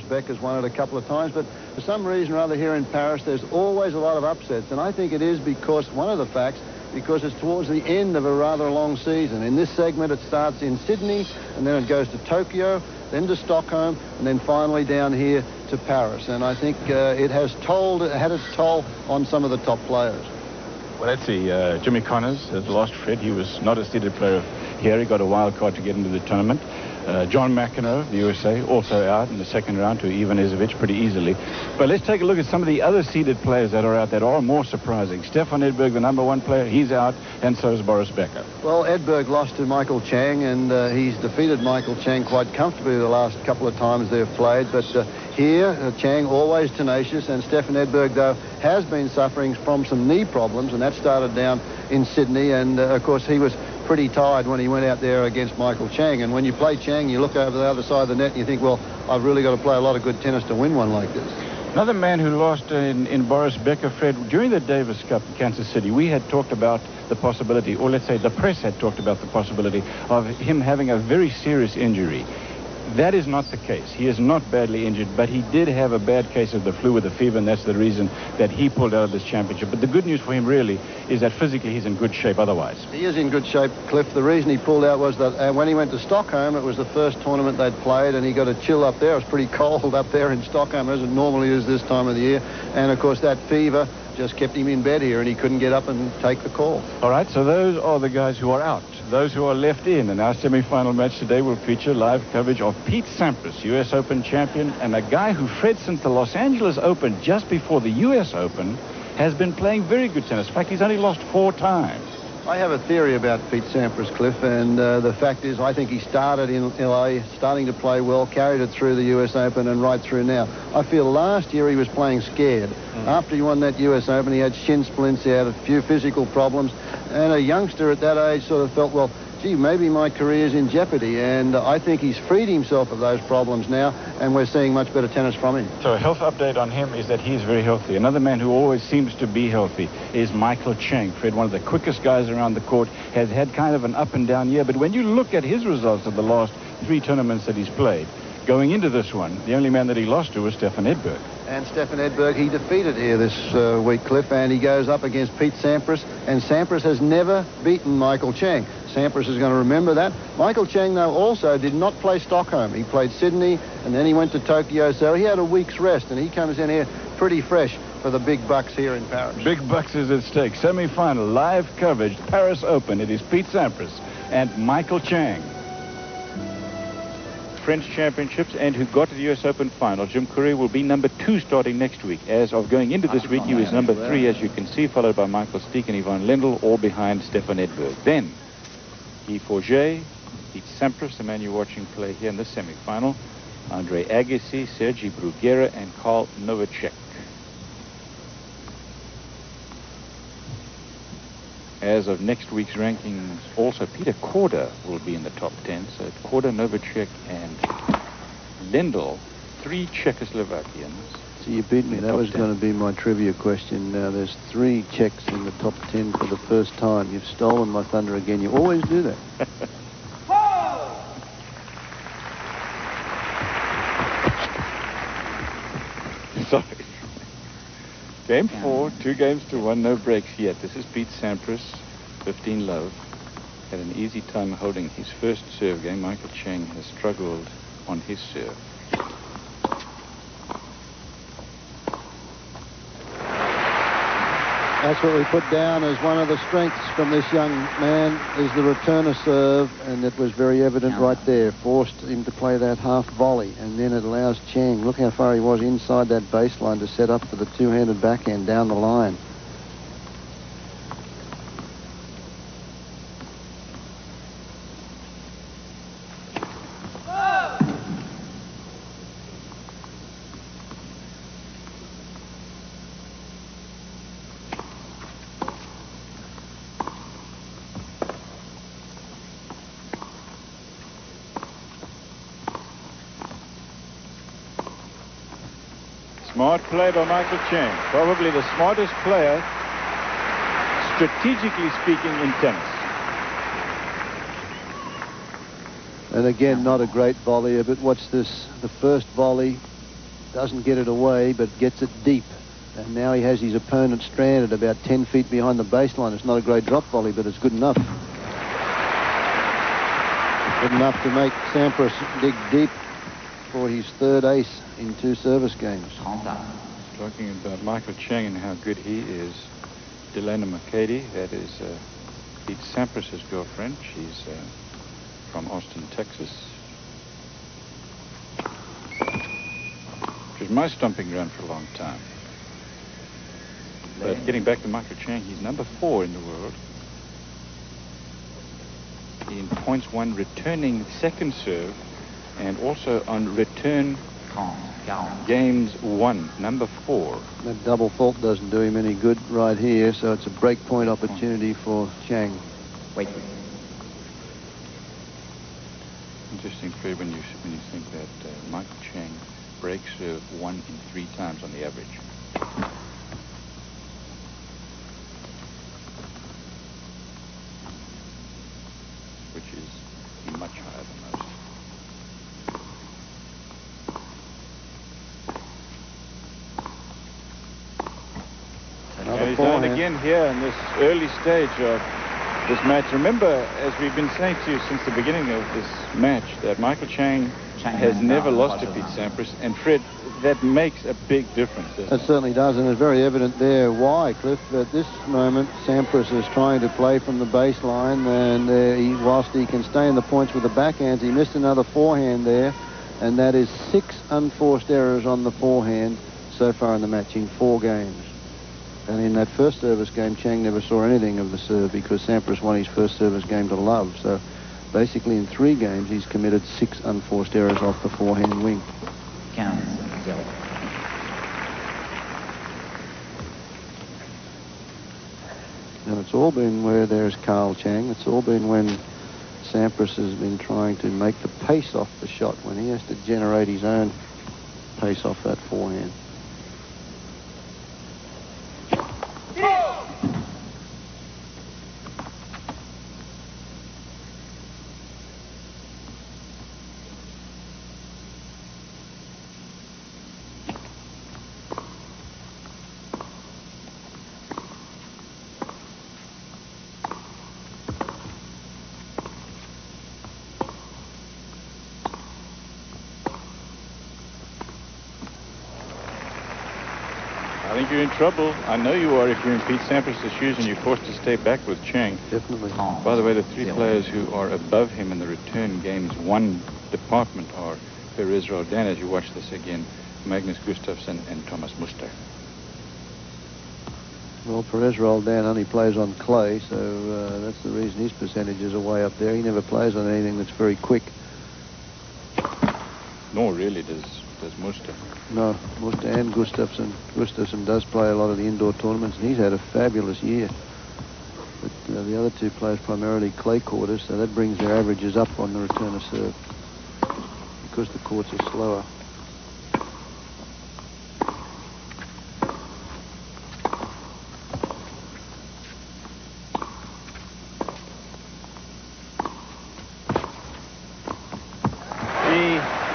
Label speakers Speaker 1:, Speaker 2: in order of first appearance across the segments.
Speaker 1: Becker's won it a couple of times, but for some reason or other here in Paris, there's always a lot of upsets, and I think it is because, one of the facts, because it's towards the end of a rather long season. In this segment, it starts in Sydney, and then it goes to Tokyo, then to Stockholm, and then finally down here to Paris. And I think it has had its toll on some of the top players.
Speaker 2: Well, let's see. Jimmy Connors has lost Fred. He was not a seeded player here. He got a wild card to get into the tournament. John McEnroe, the USA, also out in the second round to Ivan Izovich pretty easily. But let's take a look at some of the other seeded players that are out that are more surprising. Stefan Edberg, the #1 player, he's out, and so is Boris Becker.
Speaker 1: Well, Edberg lost to Michael Chang, and he's defeated Michael Chang quite comfortably the last couple of times they've played. But here, Chang always tenacious, and Stefan Edberg, though, has been suffering from some knee problems, and that started down in Sydney. And, of course, he was pretty tired when he went out there against Michael Chang. And when you play Chang, you look over the other side of the net and you think, well, I've really got to play a lot of good tennis to win one like this.
Speaker 2: Another man who lost in Boris Becker, Fred, during the Davis Cup in Kansas City, we had talked about the possibility, or let's say the press had talked about the possibility of him having a very serious injury. That is not the case. He is not badly injured, but he did have a bad case of the flu with the fever, and that's the reason that he pulled out of this championship. But the good news for him, really, is that physically he's in good shape otherwise.
Speaker 1: He is in good shape, Cliff. The reason he pulled out was that when he went to Stockholm, it was the first tournament they'd played, and he got a chill up there. It was pretty cold up there in Stockholm, as it normally is this time of the year. And, of course, that fever just kept him in bed here, and he couldn't get up and take the call.
Speaker 2: All right, so those are the guys who are out. Those who are left in. And our semi-final match today will feature live coverage of Pete Sampras, U.S. Open champion, and a guy who, Fred, since the Los Angeles Open, just before the U.S. Open, has been playing very good tennis. In fact, he's only lost 4 times.
Speaker 1: I have a theory about Pete Sampras, Cliff, and the fact is I think he started in LA, starting to play well, carried it through the US Open and right through now. I feel last year he was playing scared. After he won that US Open, he had shin splints, he had a few physical problems, and a youngster at that age sort of felt, well, gee, maybe my career's in jeopardy, and I think he's freed himself of those problems now, and we're seeing much better tennis from him.
Speaker 2: So a health update on him is that he's very healthy. Another man who always seems to be healthy is Michael Chang. Fred, one of the quickest guys around the court, has had kind of an up and down year, but when you look at his results of the last 3 tournaments that he's played, going into this one, the only man that he lost to was Stefan Edberg.
Speaker 1: And Stefan Edberg, he defeated here this week, Cliff, and he goes up against Pete Sampras, and Sampras has never beaten Michael Chang. Sampras is going to remember that. Michael Chang, though, also did not play Stockholm. He played Sydney, and then he went to Tokyo, so he had a week's rest, and he comes in here pretty fresh for the big bucks here in Paris.
Speaker 2: Big bucks is at stake. Semi-final, live coverage, Paris Open. It is Pete Sampras and Michael Chang. French Championships, and who got to the US Open final. Jim Courier will be #2 starting next week. As of going into this week, he was #3, as you can see, followed by Michael Stich and Ivan Lendl, all behind Stefan Edberg. Then, Guy Forget, Pete Sampras, the man you're watching play here in the semi-final, Andre Agassi, Sergi Bruguera, and Karl Novacek. As of next week's rankings, also Peter Korda will be in the top 10. So Korda, Novacek, and Lendl, 3 Czechoslovakians.
Speaker 1: So you beat me. That was going to be my trivia question. Now there's 3 Czechs in the top 10 for the first time. You've stolen my thunder again. You always do that.
Speaker 2: Sorry. Game 4, 2 games to 1, no breaks yet. This is Pete Sampras, 15 love. Had an easy time holding his first serve game. Michael Chang has struggled on his serve.
Speaker 1: That's what we put down as one of the strengths from this young man, is the returner serve, and it was very evident right there. Forced him to play that half volley, and then it allows Chang, look how far he was inside that baseline, to set up for the 2-handed backhand down the line.
Speaker 2: Smart play by Michael Chang. Probably the smartest player, strategically speaking, in tennis.
Speaker 1: And again, not a great volleyer, but watch this. The first volley, doesn't get it away, but gets it deep. And now he has his opponent stranded about 10 feet behind the baseline. It's not a great drop volley, but it's good enough. Good enough to make Sampras dig deep for his third ace in 2 service games.
Speaker 2: Talking about Michael Chang and how good he is, Delana McCady, that is Pete Sampras' girlfriend. She's from Austin, Texas. Which was my stomping ground for a long time. But getting back to Michael Chang, he's number 4 in the world. In points won returning second serve, and also on return games won, number 4.
Speaker 1: That double fault doesn't do him any good right here, so it's a break point opportunity for Chang.
Speaker 3: Wait.
Speaker 2: Interesting, Fred, when you think that Michael Chang break serve 1 in 3 times on the average. Which is much higher than most. And he's done again here in this early stage of this match. Remember, as we've been saying to you since the beginning of this match, that Michael Chang has never lost to Pete Sampras. And Fred, that makes a big difference.
Speaker 1: It certainly does, and it's very evident there why, Cliff. At this moment, Sampras is trying to play from the baseline, and whilst he can stay in the points with the backhands, he missed another forehand there, and that is 6 unforced errors on the forehand so far in the match in 4 games. And in that first service game, Chang never saw anything of the serve because Sampras won his first service game to love. So basically in 3 games, he's committed 6 unforced errors off the forehand wing.
Speaker 3: Counts.
Speaker 1: And it's all been where there's Carl Chang. It's all been when Sampras has been trying to make the pace off the shot, when he has to generate his own pace off that forehand.
Speaker 2: I think you're in trouble. I know you are if you're in Pete Sampras' shoes and you're forced to stay back with Chang.
Speaker 1: Definitely.
Speaker 2: By the way, the 3 players who are above him in the return games 1 department are Perez Roldan, as you watch this again, Magnus Gustafsson and Thomas Muster.
Speaker 1: Well, Perez Roldan only plays on clay, so that's the reason his percentages are way up there. He never plays on anything that's very quick.
Speaker 2: Nor really does Muster.
Speaker 1: No, Muster and Gustafsson. Gustafsson does play a lot of the indoor tournaments, and he's had a fabulous year. But the other 2 players primarily clay quarters, so that brings their averages up on the return of serve because the courts are slower.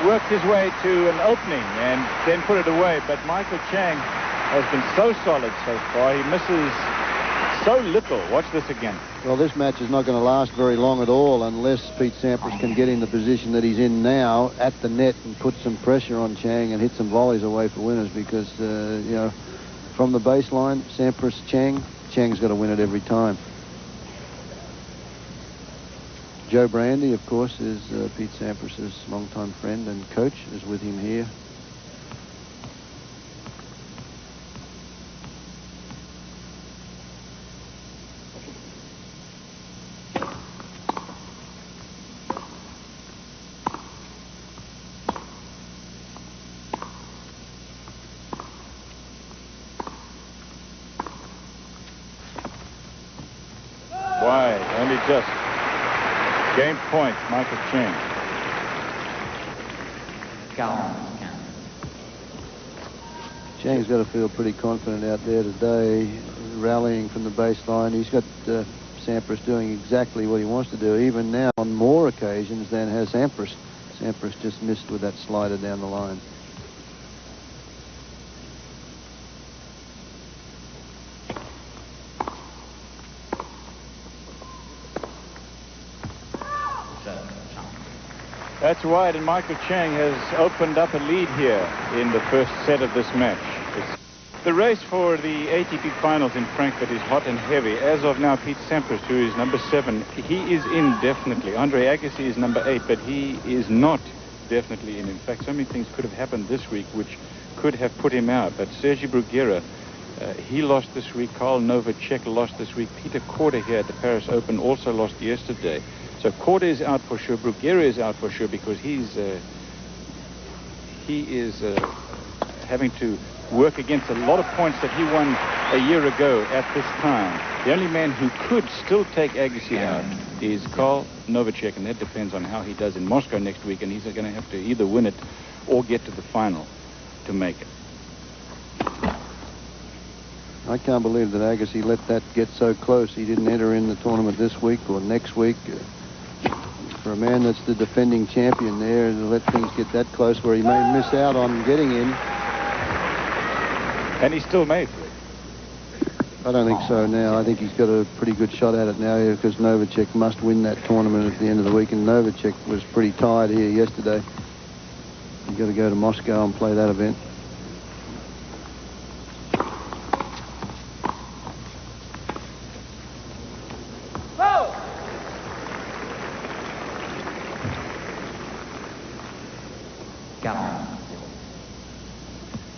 Speaker 2: Worked his way to an opening and then put it away, but Michael Chang has been so solid so far. He misses so little. Watch this again.
Speaker 1: Well, this match is not going to last very long at all unless Pete Sampras can get in the position that he's in now at the net and put some pressure on Chang and hit some volleys away for winners, because you know, from the baseline, Sampras, Chang's got to win it every time. Joe Brandy, of course, is Pete Sampras' longtime friend and coach, is with him here.
Speaker 2: Wide, only just. Game point, Michael Chang.
Speaker 1: Chang's got to feel pretty confident out there today, rallying from the baseline. He's got Sampras doing exactly what he wants to do, even now on more occasions than has Sampras. Sampras just missed with that slider down the line.
Speaker 2: That's wide, and Michael Chang has opened up a lead here in the first set of this match. The race for the ATP Finals in Frankfurt is hot and heavy. As of now, Pete Sampras, who is number 7, he is in definitely. Andre Agassi is number 8, but he is not definitely in. In fact, so many things could have happened this week which could have put him out. But Sergi Bruguera, he lost this week. Karl Novacek lost this week. Peter Korda here at the Paris Open also lost yesterday. So Korda is out for sure. Bruguera is out for sure because he is having to work against a lot of points that he won a year ago at this time. The only man who could still take Agassi out is Karl Novacek, and that depends on how he does in Moscow next week, and he's going to have to either win it or get to the final to make it.
Speaker 1: I can't believe that Agassi let that get so close. He didn't enter in the tournament this week or next week. For a man that's the defending champion there, to let things get that close where he may miss out on getting in.
Speaker 2: And he still made it.
Speaker 1: I don't think so now. I think he's got a pretty good shot at it now because Novacek must win that tournament at the end of the week, and Novacek was pretty tired here yesterday. You've got to go to Moscow and play that event.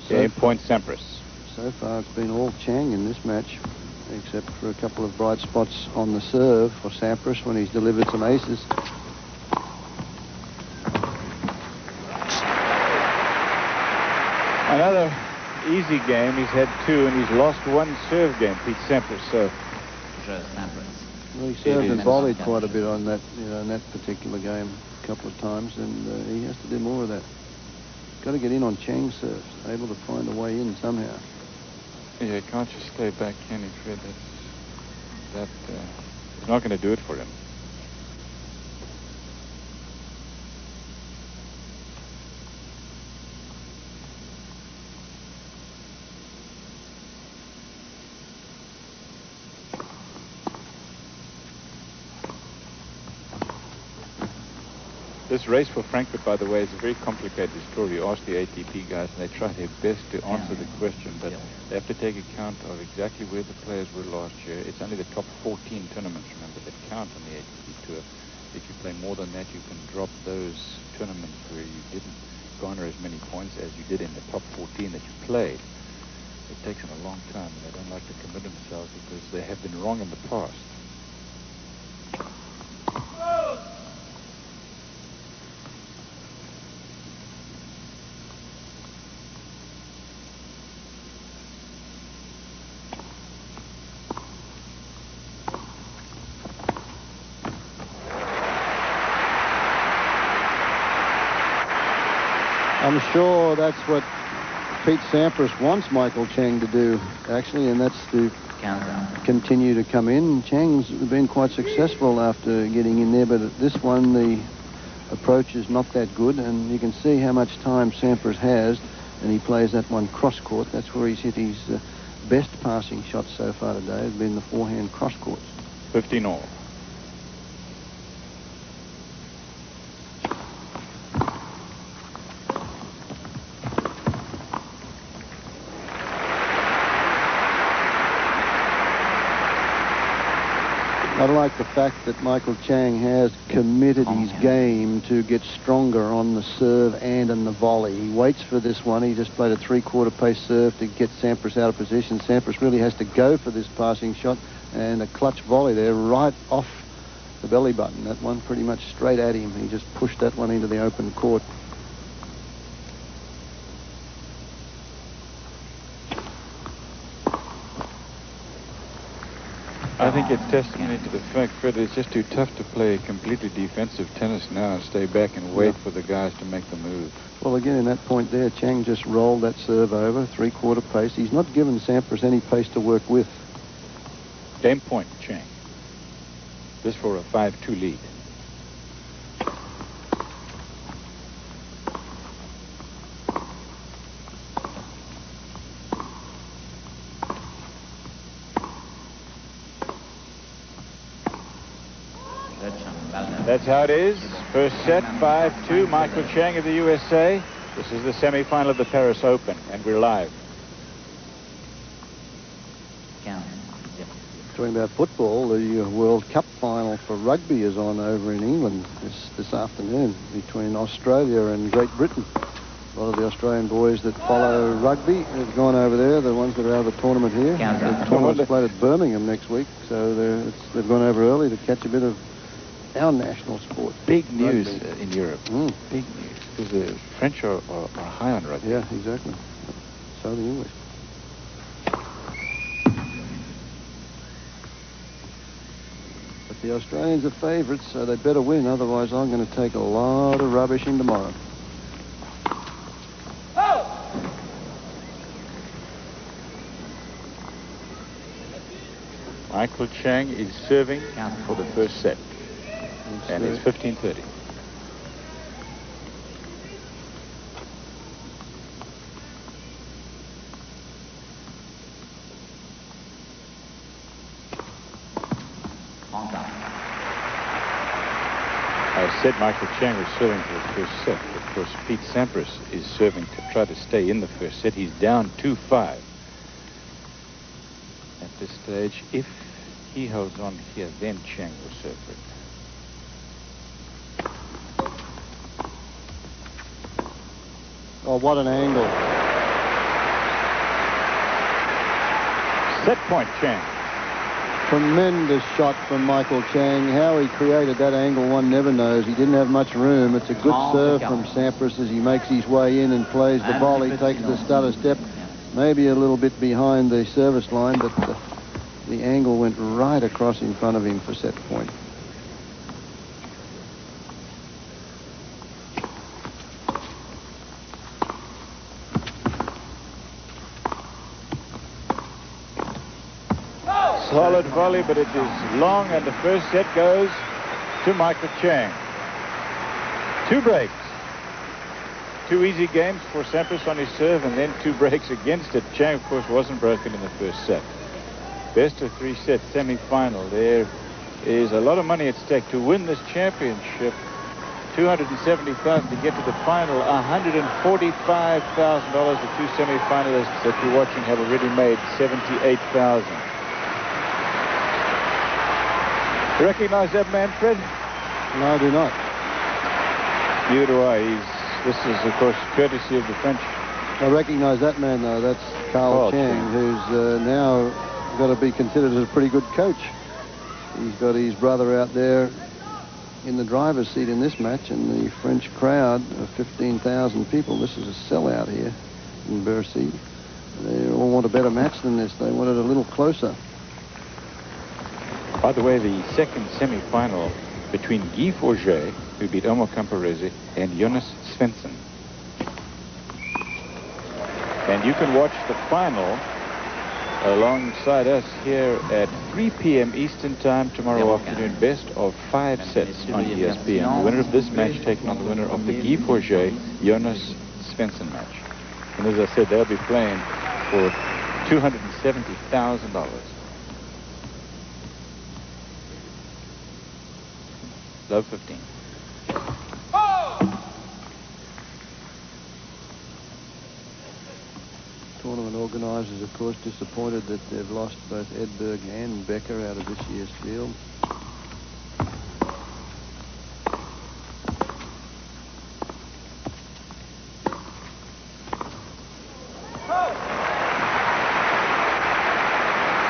Speaker 2: Game point Sampras.
Speaker 1: So far it's been all Chang in this match, except for a couple of bright spots on the serve for Sampras when he's delivered some aces.
Speaker 2: Another easy game. He's had 2 and he's lost 1 serve game, Pete Sampras. So
Speaker 1: well, he served and volleyed quite a bit on that, in that particular game a couple of times, and he has to do more of that. Got to get in on Chang's serves, able to find a way in somehow.
Speaker 2: Yeah, can't just stay back, can he, Fred? It's not going to do it for him. This race for Frankfurt, by the way, is a very complicated story. You ask the ATP guys, and they try their best to answer the question, but they have to take account of exactly where the players were last year. It's only the top 14 tournaments, remember, that count on the ATP Tour. If you play more than that, you can drop those tournaments where you didn't garner as many points as you did in the top 14 that you played. It takes them a long time, and they don't like to commit themselves because they have been wrong in the past.
Speaker 1: I'm sure that's what Pete Sampras wants Michael Chang to do, actually, and that's to continue to come in. Chang's been quite successful after getting in there, but at this one, the approach is not that good, and you can see how much time Sampras has, and he plays that one cross-court. That's where he's hit his best passing shot so far today, has been the forehand cross-courts.
Speaker 2: 15 all.
Speaker 1: I like the fact that Michael Chang has committed his game to get stronger on the serve and in the volley. He waits for this one. He just played a 3/4 pace serve to get Sampras out of position. Sampras really has to go for this passing shot, and a clutch volley there right off the belly button. That one pretty much straight at him. He just pushed that one into the open court.
Speaker 2: I think it's testimony to the fact, Fred, it's just too tough to play completely defensive tennis now and stay back and wait for the guys to make the move.
Speaker 1: Well, again, in that point there, Chang just rolled that serve over, 3/4 pace. He's not given Sampras any pace to work with.
Speaker 2: Game point, Chang. This for a 5-2 lead. That's how it is. First set, 5-2, Michael Chang of the USA. This is the semi-final of the Paris Open, and we're live.
Speaker 1: Talking about football, the World Cup final for rugby is on over in England this afternoon between Australia and Great Britain. A lot of the Australian boys that follow rugby have gone over there, the ones that are out of the tournament here. The tournament's played at Birmingham next week, so they've gone over early to catch a bit of our national sport.
Speaker 2: Big news in Europe. Big news. Because the French are high on rugby.
Speaker 1: Yeah, exactly. So the English. But the Australians are favourites, so they better win. Otherwise, I'm going to take a lot of rubbish in tomorrow.
Speaker 2: Michael Chang is serving for the first set. And it's 15-30. I said Michael Chang was serving for the first set. Of course, Pete Sampras is serving to try to stay in the first set. He's down 2-5. At this stage, if he holds on here, then Chang will serve for it.
Speaker 1: Oh, what an angle.
Speaker 2: Set point, Chang.
Speaker 1: Tremendous shot from Michael Chang. How he created that angle, one never knows. He didn't have much room. It's a good serve from Sampras as he makes his way in and plays the volley, takes the stutter step. Maybe a little bit behind the service line, but the angle went right across in front of him for set point.
Speaker 2: Solid volley, but it is long, and the first set goes to Michael Chang. 2 breaks. 2 easy games for Sampras on his serve, and then 2 breaks against it. Chang, of course, wasn't broken in the first set. Best of 3 sets, semi-final. There is a lot of money at stake to win this championship. $270,000 to get to the final. $145,000. The 2 semi-finalists that you're watching have already made $78,000. You recognize that man, Fred?
Speaker 1: No, I do not.
Speaker 2: Neither do I. This is, of course, courtesy of the French.
Speaker 1: I recognize that man, though. That's Carl Chang, who's now got to be considered as a pretty good coach. He's got his brother out there in the driver's seat in this match, and the French crowd of 15,000 people. This is a sellout here in Bercy. They all want a better match than this. They want it a little closer.
Speaker 2: By the way, the second semi-final between Guy Forget, who beat Omar Camporese, and Jonas Svensson. And you can watch the final alongside us here at 3 p.m. Eastern Time tomorrow afternoon. Best of 5 sets on ESPN. The winner of this match taking on the winner of the Guy Forget, Jonas Svensson match. And as I said, they'll be playing for $270,000. Love 15.
Speaker 1: Tournament organisers, of course, disappointed that they've lost both Edberg and Becker out of this year's field.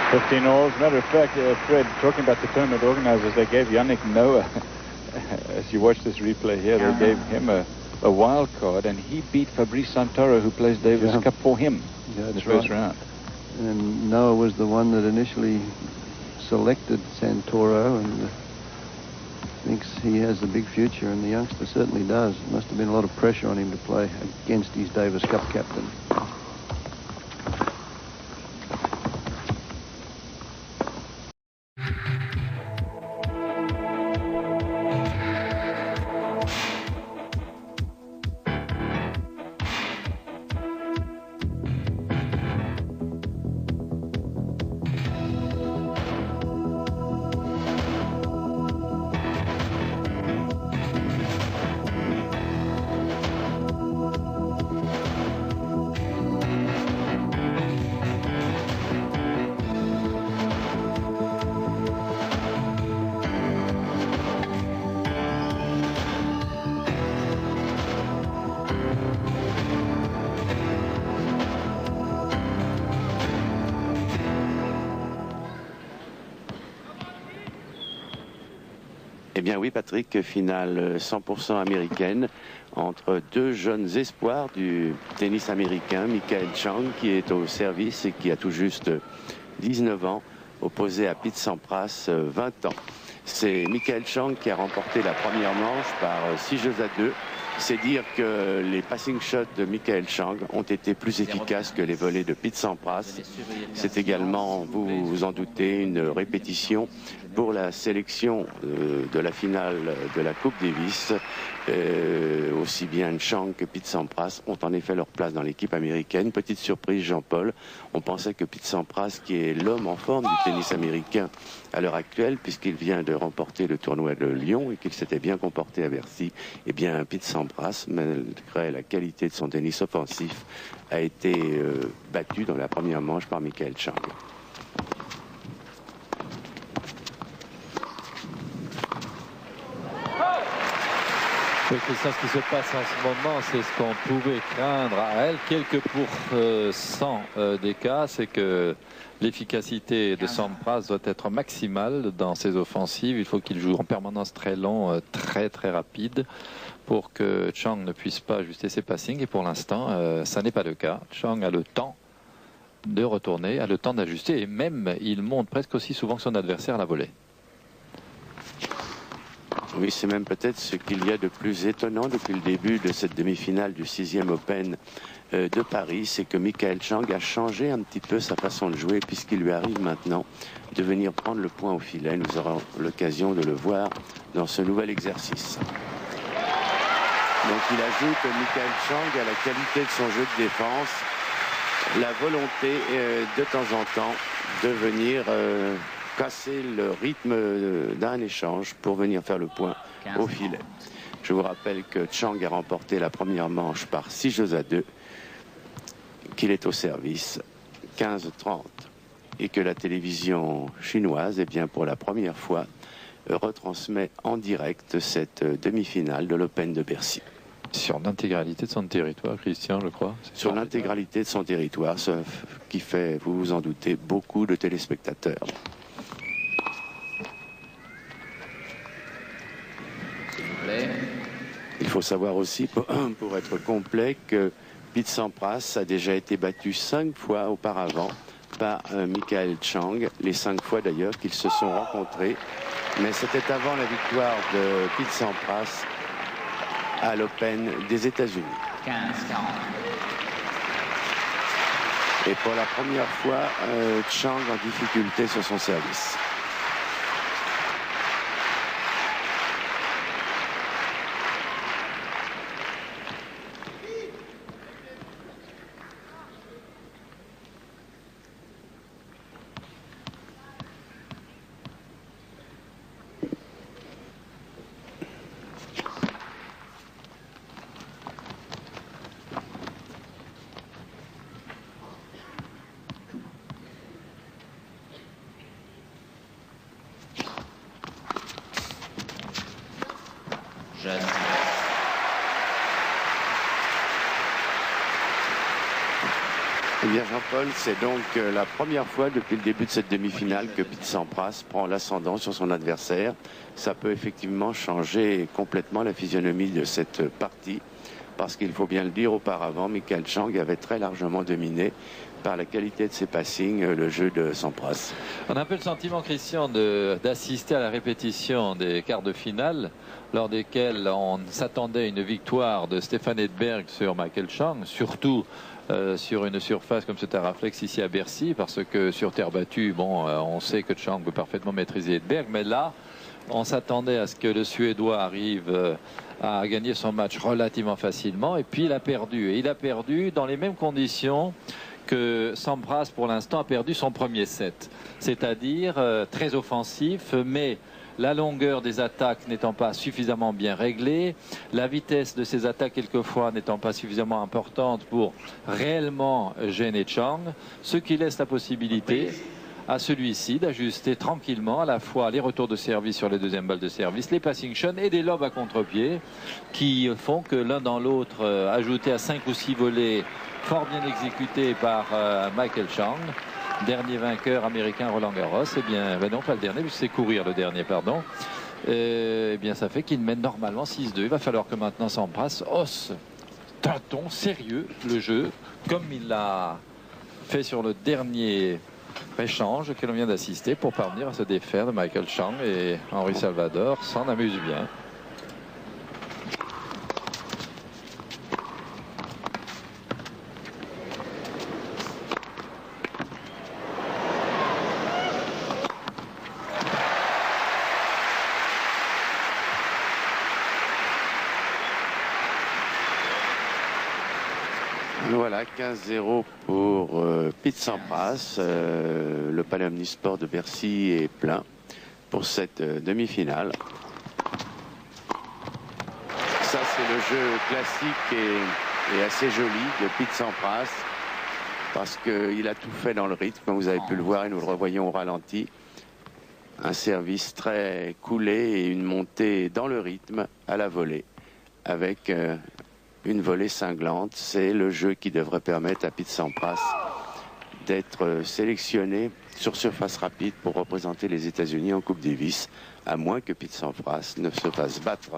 Speaker 2: $15. As a matter of fact, Fred, talking about the tournament organisers, they gave Yannick Noah, as you watch this replay here, they gave him a wild card, and he beat Fabrice Santoro, who plays Davis Cup for him in the first round.
Speaker 1: And Noah was the one that initially selected Santoro, and thinks he has a big future, and the youngster certainly does. Must have been a lot of pressure on him to play against his Davis Cup captain.
Speaker 3: Eh bien oui, Patrick, finale 100% américaine entre deux jeunes espoirs du tennis américain, Michael Chang qui est au service et qui a tout juste 19 ans, opposé à Pete Sampras, 20 ans. C'est Michael Chang qui a remporté la première manche par 6-2. C'est dire que les passing shots de Michael Chang ont été plus efficaces que les volets de Pete Sampras. C'est également, vous vous en doutez, une répétition pour la sélection de la finale de la Coupe Davis. Aussi bien Chang que Pete Sampras ont en effet leur place dans l'équipe américaine. Petite surprise, Jean-Paul, on pensait que Pete Sampras, qui est l'homme en forme du tennis américain à l'heure actuelle, puisqu'il vient de remporter le tournoi de Lyon et qu'il s'était bien comporté à Bercy, eh bien Pete Sampras, malgré la qualité de son tennis offensif, a été battu dans la première manche par Michael Chang.
Speaker 4: Oui, Christian, ce qui se passe en ce moment, c'est ce qu'on pouvait craindre à elle. Quelques pourcents des cas, c'est que l'efficacité de Sampras doit être maximale dans ses offensives. Il faut qu'il joue en permanence très long, très rapide, pour que Chang ne puisse pas ajuster ses passings. Et pour l'instant, ça n'est pas le cas. Chang a le temps de retourner, a le temps d'ajuster. Et même, il monte presque aussi souvent que son adversaire à la volée.
Speaker 3: Oui, c'est même peut-être ce qu'il y a de plus étonnant depuis le début de cette demi-finale du 6e Open de Paris, c'est que Michael Chang a changé un petit peu sa façon de jouer puisqu'il lui arrive maintenant de venir prendre le point au filet. Nous aurons l'occasion de le voir dans ce nouvel exercice. Donc il ajoute Michael Chang à la qualité de son jeu de défense, la volonté de temps en temps de venir casser le rythme d'un échange pour venir faire le point au filet. Je vous rappelle que Chang a remporté la première manche par 6-2, qu'il est au service 15-30 et que la télévision chinoise, eh bien, pour la première fois, retransmet en direct cette demi-finale de l'Open de Bercy.
Speaker 4: Sur l'intégralité de son territoire, Christian, je crois.
Speaker 3: Sur l'intégralité de son territoire, ce qui fait, vous vous en doutez, beaucoup de téléspectateurs. Il faut savoir aussi, pour être complet, que Pete Sampras a déjà été battu 5 fois auparavant par Michael Chang, les 5 fois d'ailleurs qu'ils se sont rencontrés. Mais c'était avant la victoire de Pete Sampras à l'Open des États-Unis. Et pour la première fois, Chang en difficulté sur son service. Eh bien Jean-Paul, c'est donc la première fois depuis le début de cette demi-finale que Pete Sampras prend l'ascendant sur son adversaire. Ça peut effectivement changer complètement la physionomie de cette partie, parce qu'il faut bien le dire, auparavant, Michael Chang avait très largement dominé par la qualité de ses passings le jeu de Sampras.
Speaker 4: On a un peu le sentiment, Christian, d'assister à la répétition des quarts de finale, lors desquels on s'attendait à une victoire de Stéphane Edberg sur Michael Chang, surtout sur une surface comme ce Taraflex ici à Bercy, parce que sur terre battue, bon, on sait que Chang peut parfaitement maîtriser Edberg, mais là, on s'attendait à ce que le Suédois arrive à gagner son match relativement facilement, et puis il a perdu. Et il a perdu dans les mêmes conditions que Sampras, pour l'instant, a perdu son premier set. C'est-à-dire très offensif, mais la longueur des attaques n'étant pas suffisamment bien réglée, la vitesse de ces attaques quelquefois n'étant pas suffisamment importante pour réellement gêner Chang, ce qui laisse la possibilité à celui-ci d'ajuster tranquillement à la fois les retours de service sur les deuxièmes balles de service, les passing shots et des lobes à contre-pied qui font que l'un dans l'autre, ajouté à 5 ou 6 volets fort bien exécutés par Michael Chang, dernier vainqueur américain Roland Garros, eh bien, ben non, pas le dernier, puisque c'est courir le dernier, pardon. Eh bien, ça fait qu'il mène normalement 6-2. Il va falloir que maintenant Sampras hausse d'un ton sérieux le jeu, comme il l'a fait sur le dernier échange que l'on vient d'assister, pour parvenir à se défaire de Michael Chang. Et Henri Salvador s'en amuse bien.
Speaker 3: Voilà, 15-0 pour Pete Sampras. Le Palais Omnisport de Bercy est plein pour cette demi-finale. Ça, c'est le jeu classique et assez joli de Pete Sampras, parce qu'il a tout fait dans le rythme, comme vous avez pu le voir, et nous le revoyons au ralenti. Un service très coulé et une montée dans le rythme à la volée, avec une volée cinglante. C'est le jeu qui devrait permettre à Pete Sampras d'être sélectionné sur surface rapide pour représenter les États-Unis en Coupe Davis, à moins que Pete Sampras ne se fasse battre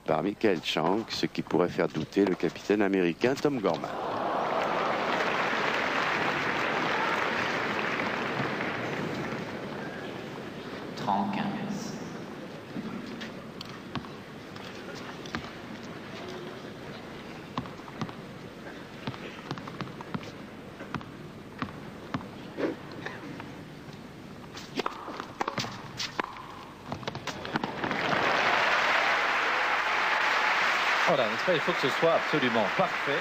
Speaker 3: par Michael Chang, ce qui pourrait faire douter le capitaine américain Tom Gorman.
Speaker 4: Voilà, n'est-ce pas, il faut que ce soit absolument parfait,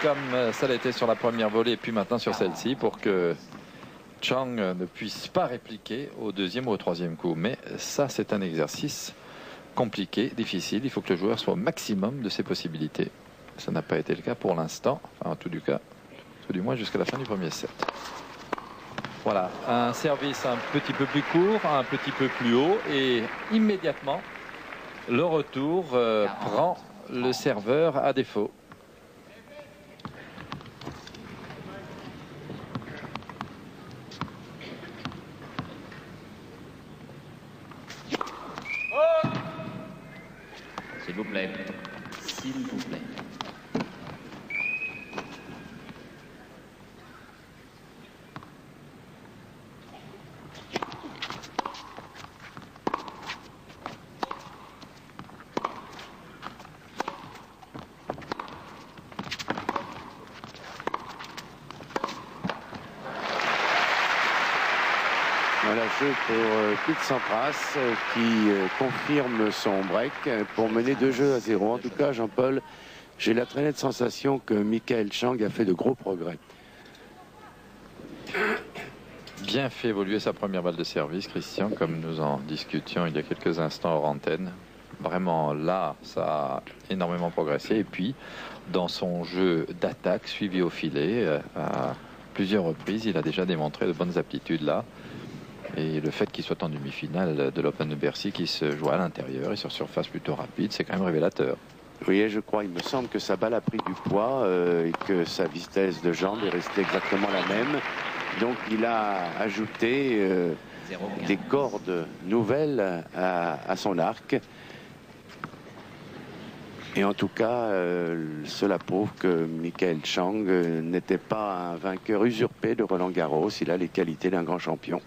Speaker 4: comme ça l'a été sur la première volée et puis maintenant sur celle-ci, pour que Chang ne puisse pas répliquer au deuxième ou au troisième coup. Mais ça, c'est un exercice compliqué, difficile. Il faut que le joueur soit au maximum de ses possibilités. Ça n'a pas été le cas pour l'instant, enfin, en tout du moins jusqu'à la fin du premier set. Voilà, un service un petit peu plus court, un petit peu plus haut, et immédiatement, le retour prend le serveur à défaut.
Speaker 5: S'il vous plaît. S'il vous plaît.
Speaker 3: Voilà, jeu pour Pete Sampras qui confirme son break pour mener 2-0. En tout cas, Jean-Paul, j'ai la très nette sensation que Michael Chang a fait de gros progrès.
Speaker 4: Bien fait évoluer sa première balle de service, Christian, comme nous en discutions il y a quelques instants hors antenne. Vraiment, là, ça a énormément progressé. Et puis, dans son jeu d'attaque suivi au filet, à plusieurs reprises, il a déjà démontré de bonnes aptitudes là. Et le fait qu'il soit en demi-finale de l'Open de Bercy, qui se joue à l'intérieur et sur surface plutôt rapide, c'est quand même révélateur.
Speaker 3: Oui, je crois, il me semble que sa balle a pris du poids et que sa vitesse de jambe est restée exactement la même. Donc il a ajouté des cordes nouvelles à son arc. Et en tout cas, cela prouve que Michael Chang n'était pas un vainqueur usurpé de Roland Garros. Il a les qualités d'un grand champion.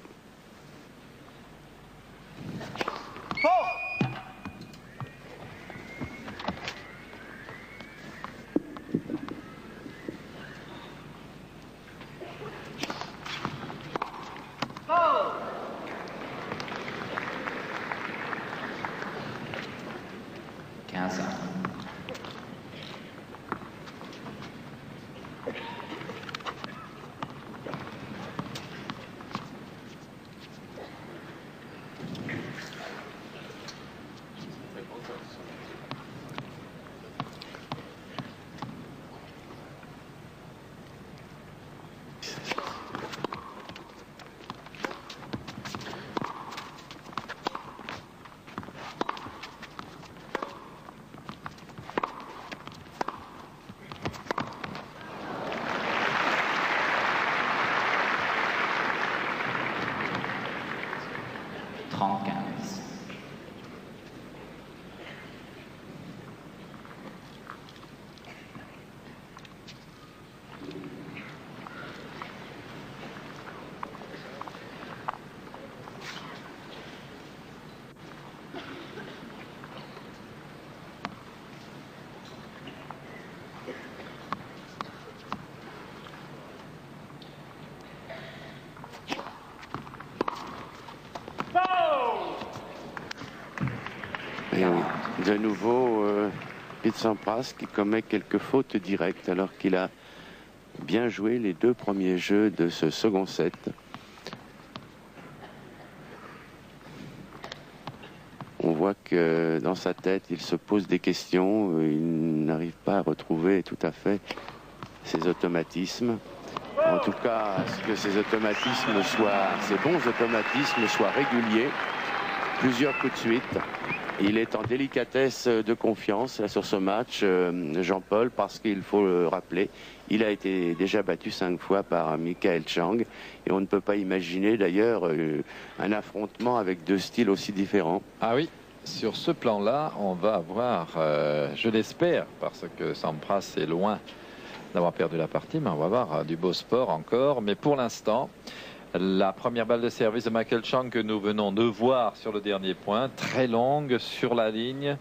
Speaker 3: De nouveau, Pete Sampras qui commet quelques fautes directes alors qu'il a bien joué les 2 premiers jeux de ce second set. On voit que dans sa tête, il se pose des questions. Il n'arrive pas à retrouver tout à fait ses automatismes. En tout cas, à ce que ces automatismes ces bons automatismes soient réguliers. Plusieurs coups de suite. Il est en délicatesse de confiance là, sur ce match, Jean-Paul, parce qu'il faut le rappeler, il a été déjà battu 5 fois par Michael Chang. Et on ne peut pas imaginer d'ailleurs un affrontement avec 2 styles aussi différents.
Speaker 4: Ah oui, sur ce plan-là, on va avoir, je l'espère, parce que Sampras est loin d'avoir perdu la partie, mais on va avoir du beau sport encore. Mais pour l'instant, la première balle de service de Michael Chang que nous venons de voir sur le dernier point, très longue sur la ligne,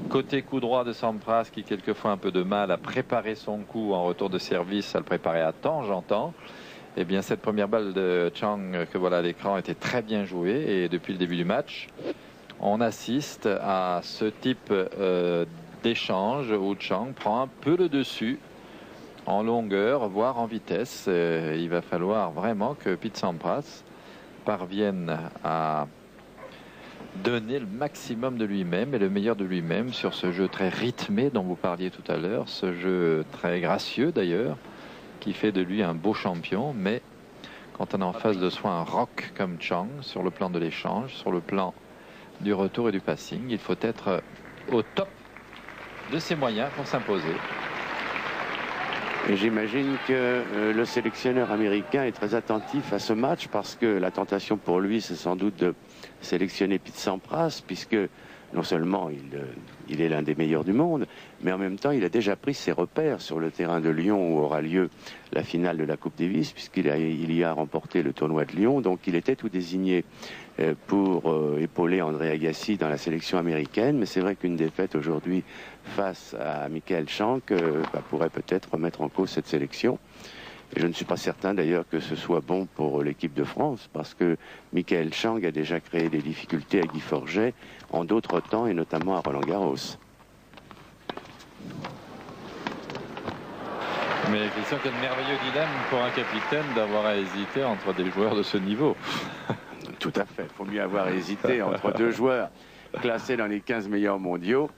Speaker 4: côté coup droit de Sampras qui quelquefois a un peu de mal à préparer son coup en retour de service, à le préparer à temps, j'entends. Eh bien cette première balle de Chang que voilà à l'écran était très bien jouée et depuis le début du match, on assiste à ce type d'échange où Chang prend un peu le dessus en longueur, voire en vitesse. Il va falloir vraiment que Pete Sampras parvienne à donner le maximum de lui-même et le meilleur de lui-même sur ce jeu très rythmé dont vous parliez tout à l'heure, ce jeu très gracieux d'ailleurs, qui fait de lui un beau champion. Mais quand on a en face de soi un rock comme Chang, sur le plan de l'échange, sur le plan du retour et du passing, il faut être au top de ses moyens pour s'imposer.
Speaker 3: Et j'imagine que le sélectionneur américain est très attentif à ce match parce que la tentation pour lui, c'est sans doute de sélectionner Pete Sampras, puisque non seulement il est l'un des meilleurs du monde, mais en même temps, il a déjà pris ses repères sur le terrain de Lyon où aura lieu la finale de la Coupe Davis, puisqu'il y a remporté le tournoi de Lyon. Donc il était tout désigné pour épauler André Agassi dans la sélection américaine. Mais c'est vrai qu'une défaite aujourd'hui face à Michael Chang pourrait peut-être remettre en cause cette sélection. Et je ne suis pas certain d'ailleurs que ce soit bon pour l'équipe de France, parce que Michael Chang a déjà créé des difficultés à Guy Forget en d'autres temps, et notamment à Roland-Garros.
Speaker 4: Mais Christian, quel merveilleux dilemme pour un capitaine d'avoir à hésiter entre des joueurs de ce niveau.
Speaker 3: Tout à fait. Il faut mieux avoir hésité entre 2 joueurs classés dans les 15 meilleurs mondiaux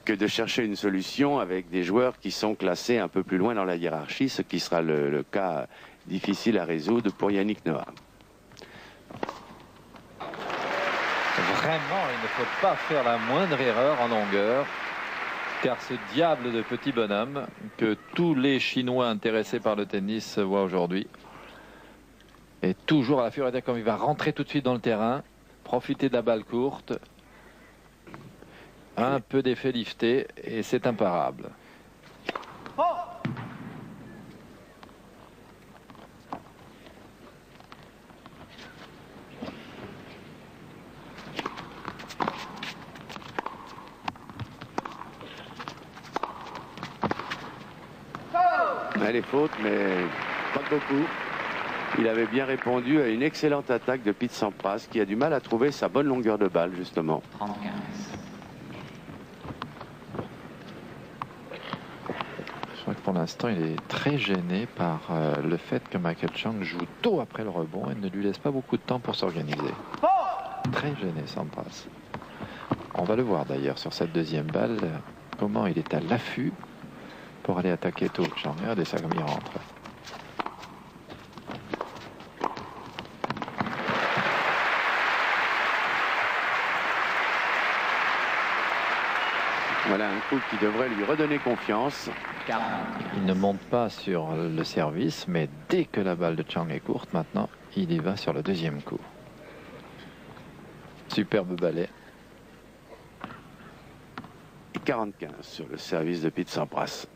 Speaker 3: que de chercher une solution avec des joueurs qui sont classés un peu plus loin dans la hiérarchie, ce qui sera le cas difficile à résoudre pour Yannick Noah.
Speaker 4: Vraiment, il ne faut pas faire la moindre erreur en longueur, car ce diable de petit bonhomme que tous les Chinois intéressés par le tennis voient aujourd'hui est toujours à la fureur, comme il va rentrer tout de suite dans le terrain, profiter de la balle courte, un peu d'effet lifté et c'est imparable.
Speaker 3: Les fautes, mais pas beaucoup. Il avait bien répondu à une excellente attaque de Pete Sampras, qui a du mal à trouver sa bonne longueur de balle, justement.
Speaker 5: 35.
Speaker 4: Je crois que pour l'instant, il est très gêné par le fait que Michael Chang joue tôt après le rebond et ne lui laisse pas beaucoup de temps pour s'organiser. Très gêné, Sampras. On va le voir d'ailleurs sur cette deuxième balle, comment il est à l'affût pour aller attaquer tôt. Chang, regardez ça comme il rentre.
Speaker 3: Voilà un coup qui devrait lui redonner confiance.
Speaker 5: 40.
Speaker 4: Il ne monte pas sur le service, mais dès que la balle de Chang est courte, maintenant, il y va sur le deuxième coup. Superbe balai.
Speaker 3: 45 sur le service de Pete Sampras.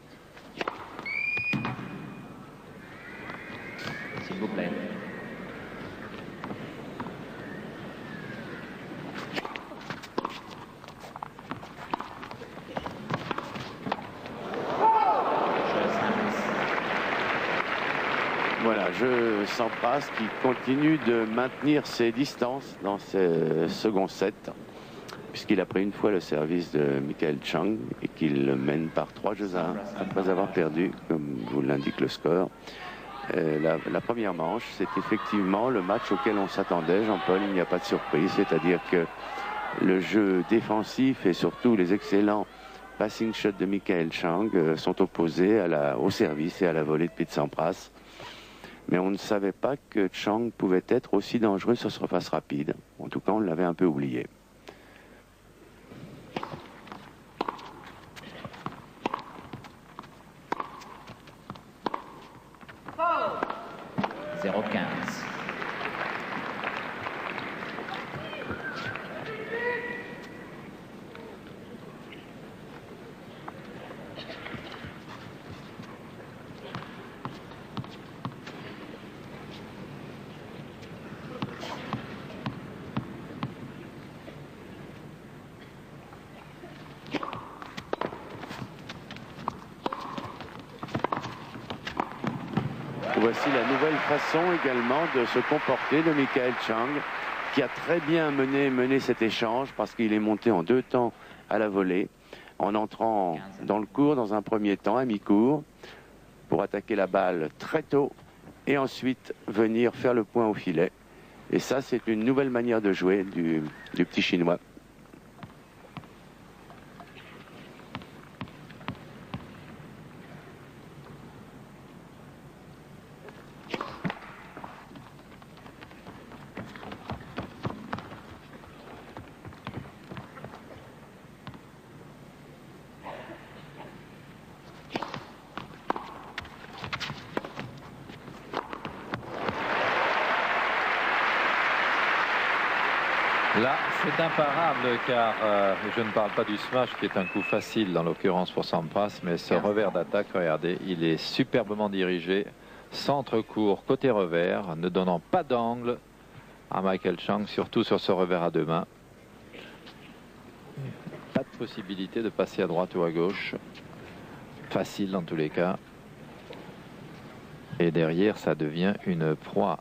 Speaker 5: S'il vous plaît.
Speaker 3: Voilà, jeu Sampras qui continue de maintenir ses distances dans ce second set. puisqu'il a pris une fois le service de Michael Chang et qu'il le mène par 3-1 après avoir perdu, comme vous l'indique le score. La première manche, c'est effectivement le match auquel on s'attendait, Jean-Paul, il n'y a pas de surprise, c'est-à-dire que le jeu défensif et surtout les excellents passing shots de Michael Chang sont opposés au service et à la volée de Pete Sampras. Mais on ne savait pas que Chang pouvait être aussi dangereux sur surface rapide. En tout cas, on l'avait un peu oublié.
Speaker 5: « 0-15.
Speaker 3: Voici la nouvelle façon également de se comporter de Michael Chang, qui a très bien mené cet échange parce qu'il est monté en 2 temps à la volée, en entrant dans le court dans un premier temps, à mi-court, pour attaquer la balle très tôt et ensuite venir faire le point au filet. Et ça, c'est une nouvelle manière de jouer du petit Chinois.
Speaker 4: Là, c'est imparable car je ne parle pas du smash qui est un coup facile dans l'occurrence pour Sampras, mais ce revers d'attaque, regardez, il est superbement dirigé, centre court, côté revers, ne donnant pas d'angle à Michael Chang, surtout sur ce revers à 2 mains. Pas de possibilité de passer à droite ou à gauche, facile dans tous les cas. Et derrière, ça devient une proie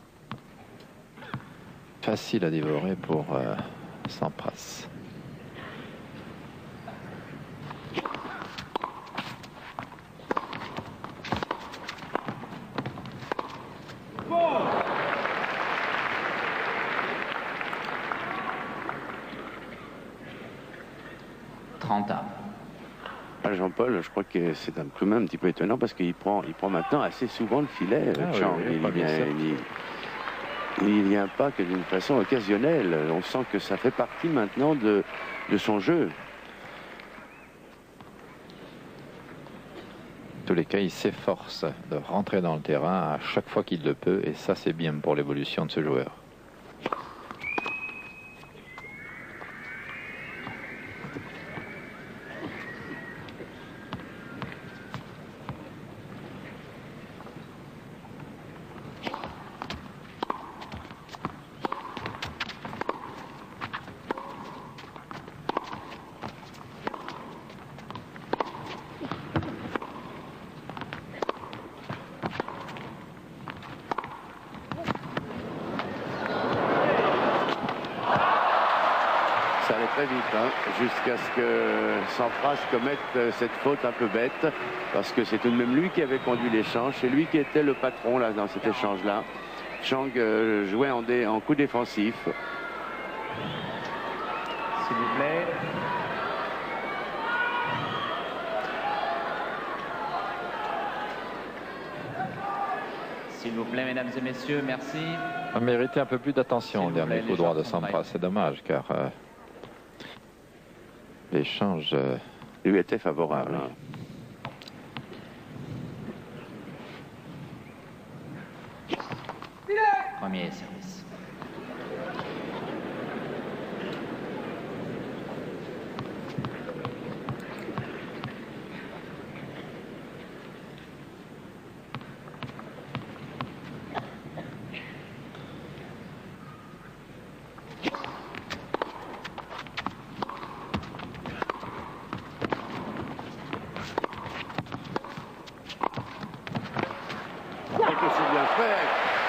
Speaker 4: facile à dévorer pour Sampras.
Speaker 3: Jean-Paul, je crois que c'est un petit peu étonnant parce qu'il prend maintenant assez souvent le filet. Chang. Il n'y vient pas que d'une façon occasionnelle. On sent que ça fait partie maintenant de son jeu.
Speaker 4: En tous les cas, il s'efforce de rentrer dans le terrain à chaque fois qu'il le peut, et ça, c'est bien pour l'évolution de ce joueur.
Speaker 3: Ça allait très vite, hein, jusqu'à ce que Sampras commette cette faute un peu bête, parce que c'est tout de même lui qui avait conduit l'échange, c'est lui qui était le patron là dans cet échange-là. Chang jouait en coup défensif.
Speaker 5: S'il vous plaît. S'il vous plaît, mesdames et messieurs, merci.
Speaker 4: On méritait un peu plus d'attention au dernier coup droit de Sampras. C'est dommage car l'échange
Speaker 3: lui était favorable.
Speaker 4: Oui.
Speaker 5: Premier service.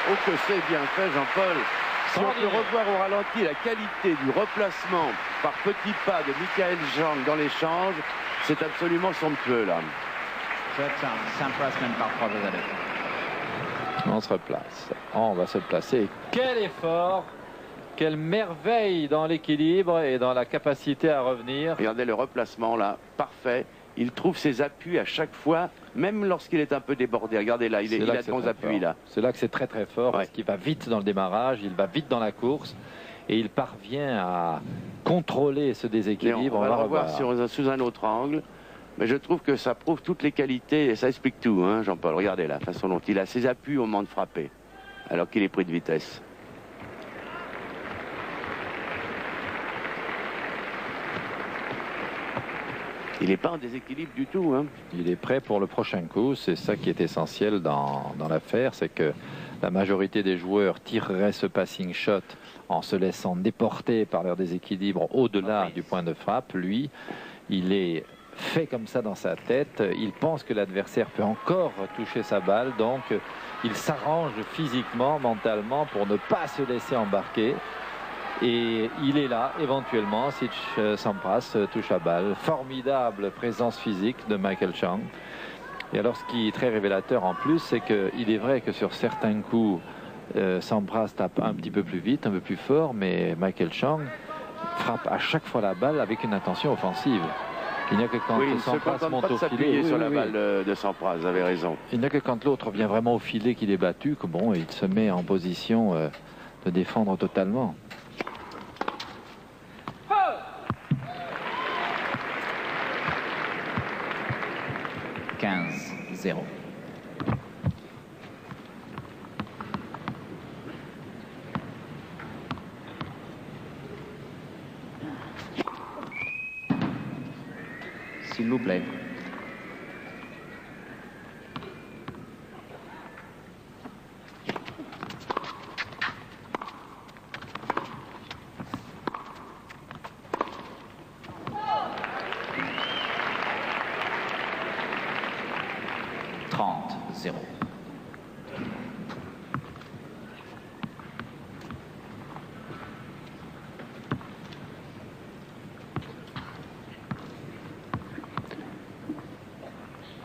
Speaker 3: Oh que c'est bien fait, Jean-Paul. Si on peut revoir au ralenti la qualité du replacement par petits pas de Michael Chang dans l'échange, c'est absolument somptueux là.
Speaker 5: Sampras mène par 3 jeux à 2.
Speaker 4: On se replace. On va se placer. Quel effort! Quelle merveille dans l'équilibre et dans la capacité à revenir.
Speaker 3: Regardez le replacement là, parfait. Il trouve ses appuis à chaque fois, même lorsqu'il est un peu débordé. Regardez là, il a de bons appuis là.
Speaker 4: C'est là que c'est très très fort, parce qu'il va vite dans le démarrage, il va vite dans la course et il parvient à contrôler ce déséquilibre.
Speaker 3: On va le revoir sous un autre angle. Mais je trouve que ça prouve toutes les qualités et ça explique tout, hein, Jean-Paul. Regardez la façon dont il a ses appuis au moment de frapper, alors qu'il est pris de vitesse. Il n'est pas en déséquilibre du tout. Hein.
Speaker 4: Il est prêt pour le prochain coup. C'est ça qui est essentiel dans l'affaire. C'est que la majorité des joueurs tireraient ce passing shot en se laissant déporter par leur déséquilibre au-delà du point de frappe. Lui, il est fait comme ça dans sa tête. Il pense que l'adversaire peut encore toucher sa balle. Donc, il s'arrange physiquement, mentalement pour ne pas se laisser embarquer. Et il est là, éventuellement, si Sampras touche à balle. Formidable présence physique de Michael Chang. Et alors, ce qui est très révélateur en plus, c'est qu'il est vrai que sur certains coups, Sampras tape un petit peu plus vite, un peu plus fort, mais Michael Chang frappe à chaque fois la balle avec une intention offensive. Il n'y a que quand Sampras monte au filet.
Speaker 3: Sur la balle de Sampras, vous avez raison.
Speaker 4: Il n'y a que quand l'autre vient vraiment au filet qu'il est battu, que bon, il se met en position de défendre totalement.
Speaker 5: 15-0. S'il vous plaît.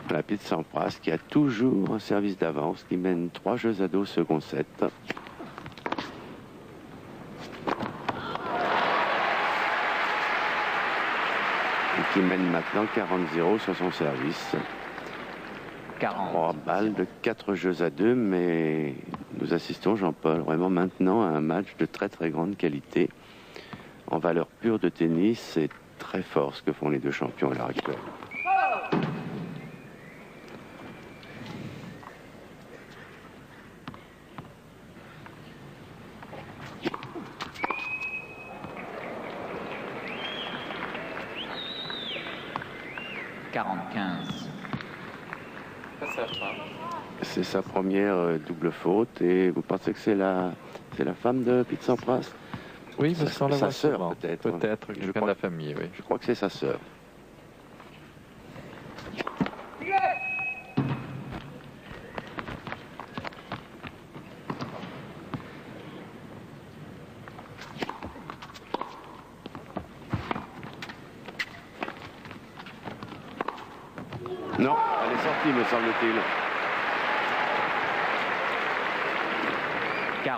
Speaker 3: La Pete Sampras qui a toujours un service d'avance, qui mène 3 jeux à 2 au second set. Et qui mène maintenant 40-0 sur son service. 3 balles de 4 jeux à 2, mais nous assistons, Jean-Paul, vraiment maintenant à un match de très très grande qualité. En valeur pure de tennis, c'est très fort ce que font les deux champions à l'heure actuelle. C'est sa première double faute et vous pensez que c'est la femme de Pete Sampras?
Speaker 4: Oui, parce qu'on la voit
Speaker 3: sa sœur peut-être.
Speaker 4: Peut-être quelqu'un de la famille, oui.
Speaker 3: Je crois que c'est sa sœur. Non, elle est sortie, me semble-t-il.
Speaker 5: 40-30.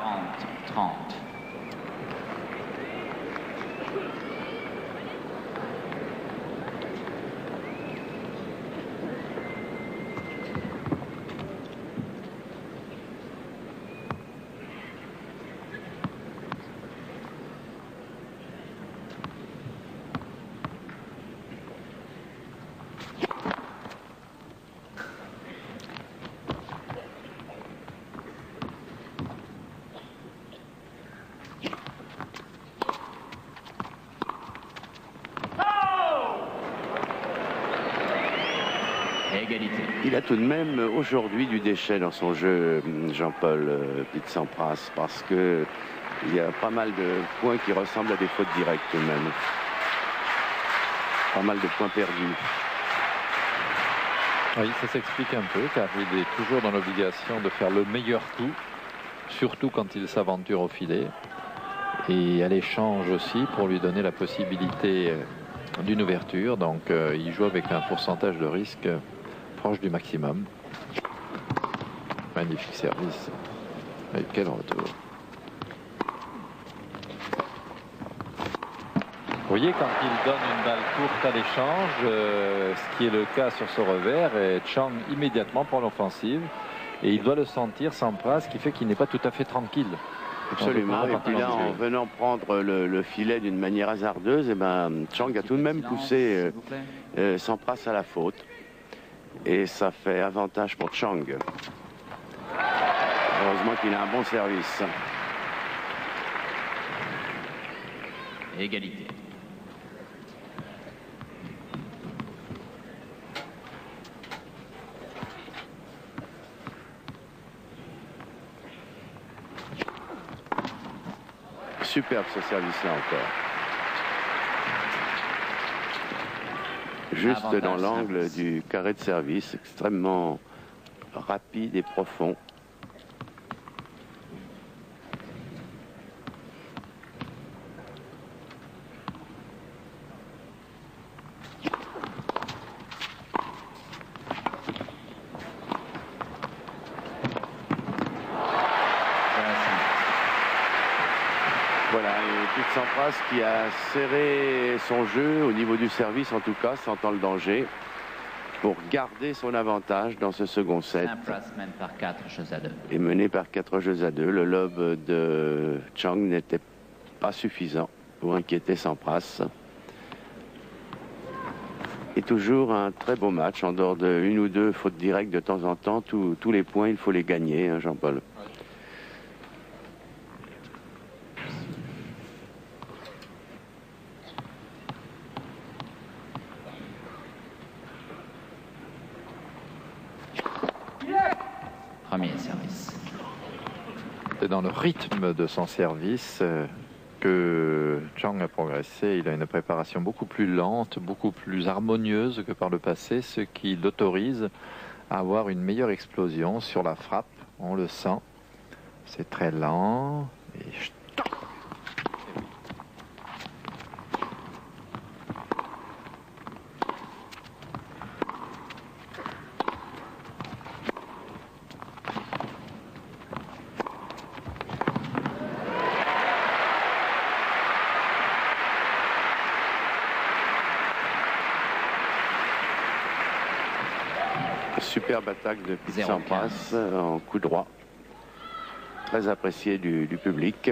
Speaker 3: Il a tout de même aujourd'hui du déchet dans son jeu, Jean-Paul Pete Sampras, parce que il y a pas mal de points qui ressemblent à des fautes directes tout de même. Pas mal de points perdus.
Speaker 4: Oui, ça s'explique un peu, car il est toujours dans l'obligation de faire le meilleur coup, surtout quand il s'aventure au filet. et à l'échange aussi pour lui donner la possibilité d'une ouverture. Donc il joue avec un pourcentage de risque proche du maximum. Magnifique service. Et quel retour. Vous voyez, quand il donne une balle courte à l'échange, ce qui est le cas sur ce revers, et Chang immédiatement pour l'offensive. Et il doit le sentir, Sampras, ce qui fait qu'il n'est pas tout à fait tranquille.
Speaker 3: Absolument. Et puis là, en venant prendre le filet d'une manière hasardeuse, eh ben, Chang a tout de même poussé Sampras à la faute. Et ça fait avantage pour Chang. Heureusement qu'il a un bon service.
Speaker 5: Égalité.
Speaker 3: Superbe ce service-là encore. Juste
Speaker 5: Avantage
Speaker 3: dans l'angle
Speaker 5: service.
Speaker 3: du carré de service, extrêmement rapide et profond. Voilà, et Pete Sampras qui a serré son jeu au niveau du service, en tout cas, sentant le danger, pour garder son avantage dans ce second set.
Speaker 5: Sampras mène par 4 jeux à 2.
Speaker 3: Et mené par 4 jeux à 2. Le lob de Chang n'était pas suffisant pour inquiéter Sampras. Et toujours un très beau match, en dehors de une ou deux fautes directes de temps en temps. Tous les points, il faut les gagner, hein, Jean-Paul.
Speaker 5: Premier service.
Speaker 4: C'est dans le rythme de son service que Chang a progressé. Il a une préparation beaucoup plus lente, beaucoup plus harmonieuse que par le passé, ce qui l'autorise à avoir une meilleure explosion sur la frappe. On le sent. C'est très lent. Et
Speaker 3: Superbe attaque de Pete
Speaker 5: 0-15.
Speaker 3: Sampras en coup droit. Très apprécié du public.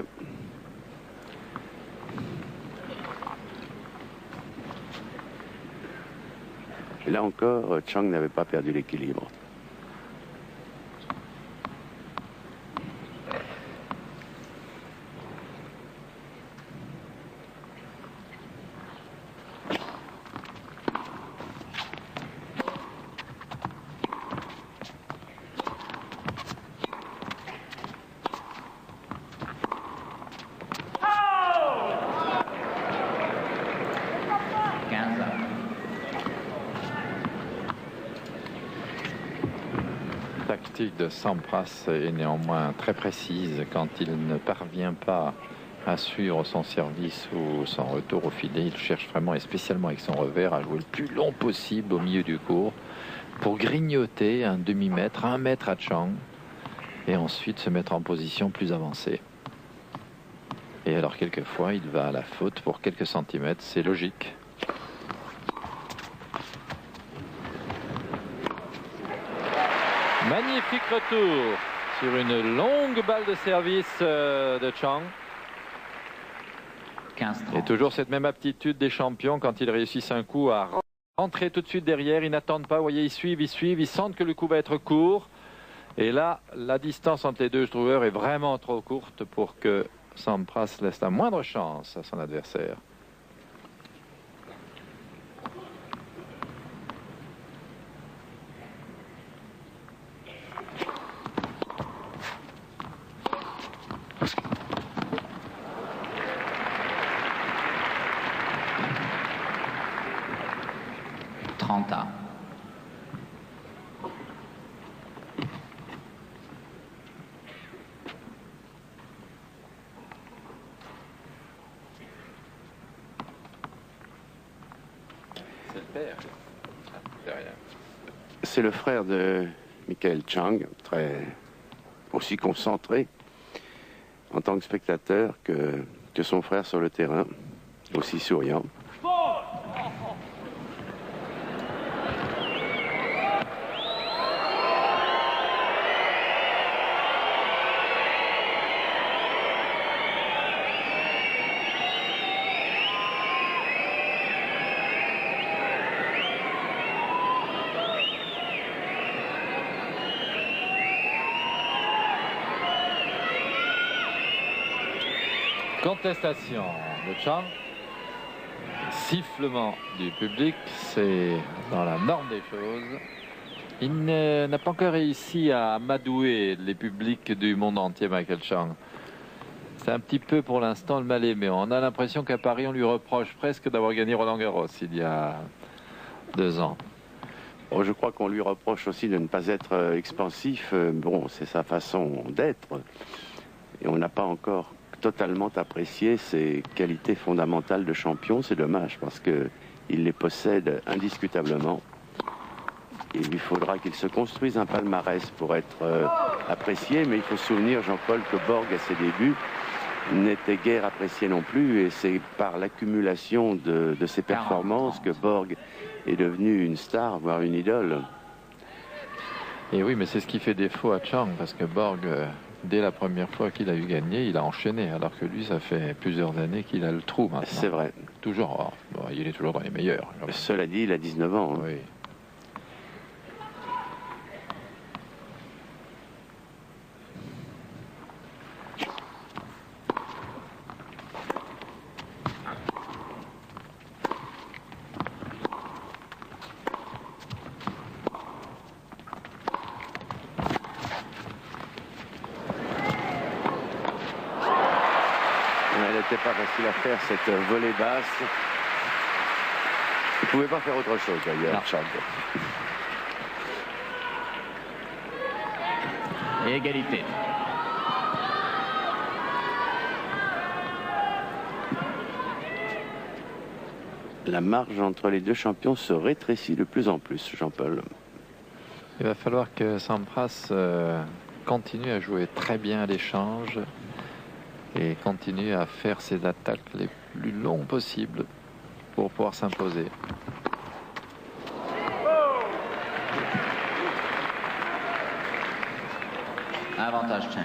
Speaker 3: Et là encore, Chang n'avait pas perdu l'équilibre.
Speaker 4: la tactique de Sampras est néanmoins très précise. Quand il ne parvient pas à suivre son service ou son retour au filet, il cherche vraiment, et spécialement avec son revers, à jouer le plus long possible au milieu du court pour grignoter un demi-mètre, 1 mètre à Chang, et ensuite se mettre en position plus avancée. Et alors quelquefois il va à la faute pour quelques centimètres, c'est logique. Magnifique retour sur une longue balle de service de Chang.
Speaker 5: 15-30.
Speaker 4: Et toujours cette même aptitude des champions quand ils réussissent un coup à rentrer tout de suite derrière. Ils n'attendent pas, vous voyez, ils suivent, ils sentent que le coup va être court. Et là, la distance entre les deux joueurs est vraiment trop courte pour que Sampras laisse la moindre chance à son adversaire. père derrière.
Speaker 3: C'est le frère de Michael Chang, très aussi concentré en tant que spectateur que son frère sur le terrain, aussi souriant.
Speaker 4: Contestation de Chang, sifflement du public, c'est dans la norme des choses. Il n'a pas encore réussi à amadouer les publics du monde entier, Michael Chang. C'est un petit peu pour l'instant le mal aimé. On a l'impression qu'à Paris, on lui reproche presque d'avoir gagné Roland-Garros il y a 2 ans.
Speaker 3: Bon, je crois qu'on lui reproche aussi de ne pas être expansif. Bon, c'est sa façon d'être. Et on n'a pas encore totalement apprécié ses qualités fondamentales de champion. C'est dommage parce qu'il les possède indiscutablement. Il lui faudra qu'il se construise un palmarès pour être apprécié, mais il faut se souvenir, Jean-Paul, que Borg à ses débuts n'était guère apprécié non plus, et c'est par l'accumulation de ses performances que Borg est devenu une star, voire une idole.
Speaker 4: Et oui, mais c'est ce qui fait défaut à Chang, parce que Borg, dès la première fois qu'il a eu gagné, il a enchaîné, alors que lui, ça fait plusieurs années qu'il a le trou maintenant.
Speaker 3: C'est vrai.
Speaker 4: Toujours, bon, il est toujours dans les meilleurs.
Speaker 3: Cela dit, il a 19 ans. Hein.
Speaker 4: Oui.
Speaker 3: C'était pas facile à faire, cette volée basse. Il ne pouvait pas faire autre chose d'ailleurs, Chang.
Speaker 5: Et égalité.
Speaker 3: La marge entre les deux champions se rétrécit de plus en plus, Jean-Paul.
Speaker 4: Il va falloir que Sampras continue à jouer très bien à l'échange et continue à faire ses attaques les plus longues possibles pour pouvoir s'imposer.
Speaker 5: Avantage Chang.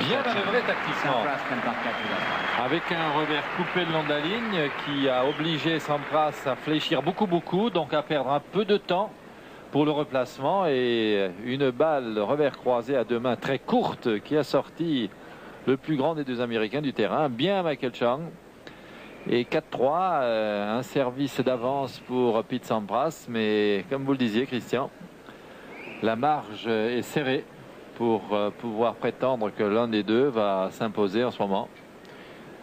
Speaker 4: Bien manœuvré tactiquement. Avec un revers coupé le long de la ligne qui a obligé Sampras à fléchir beaucoup, donc à perdre un peu de temps pour le replacement, et une balle revers croisé à 2 mains très courte qui a sorti le plus grand des 2 Américains du terrain, bien Michael Chang. Et 4-3, un service d'avance pour Pete Sampras, mais comme vous le disiez, Christian, la marge est serrée pour pouvoir prétendre que l'un des deux va s'imposer en ce moment.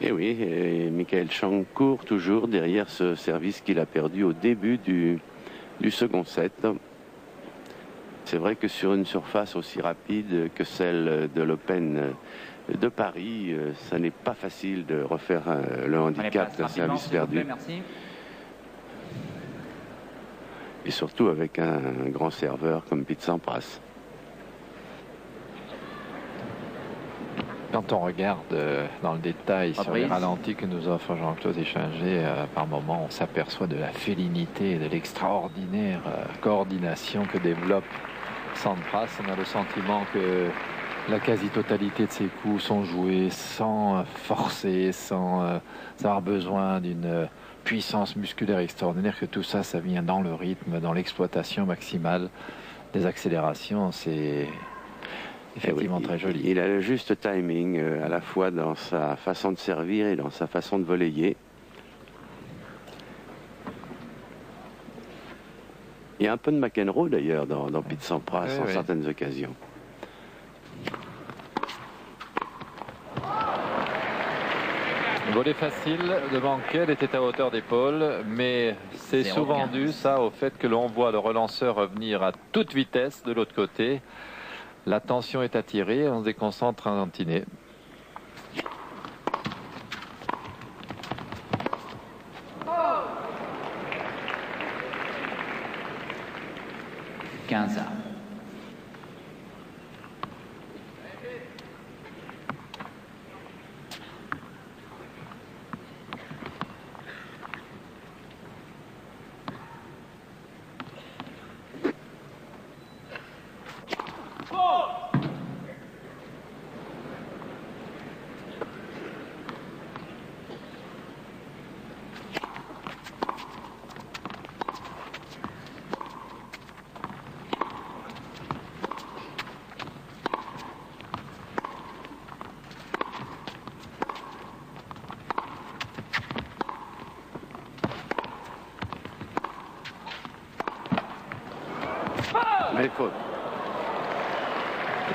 Speaker 3: Et oui, et Michael Chang court toujours derrière ce service qu'il a perdu au début du second set. C'est vrai que sur une surface aussi rapide que celle de l'Open de Paris, ça n'est pas facile de refaire le handicap d'un service perdu.
Speaker 5: Merci.
Speaker 3: Et surtout avec un grand serveur comme Pete Sampras.
Speaker 4: Quand on regarde dans le détail sur les ralentis que nous offre Jean-Claude Échinger, par moment, on s'aperçoit de la félinité et de l'extraordinaire coordination que développe Sampras. On a le sentiment que La quasi-totalité de ses coups sont joués sans forcer, sans avoir besoin d'une puissance musculaire extraordinaire, que tout ça, ça vient dans le rythme, dans l'exploitation maximale des accélérations. C'est effectivement très joli.
Speaker 3: Il a le juste timing, à la fois dans sa façon de servir et dans sa façon de volleyer. Il y a un peu de McEnroe d'ailleurs dans Pete Sampras en certaines occasions.
Speaker 4: Volley facile devant Kell était à hauteur d'épaule, mais c'est souvent dû ça au fait que l'on voit le relanceur revenir à toute vitesse de l'autre côté. La tension est attirée, on se déconcentre un tantinet.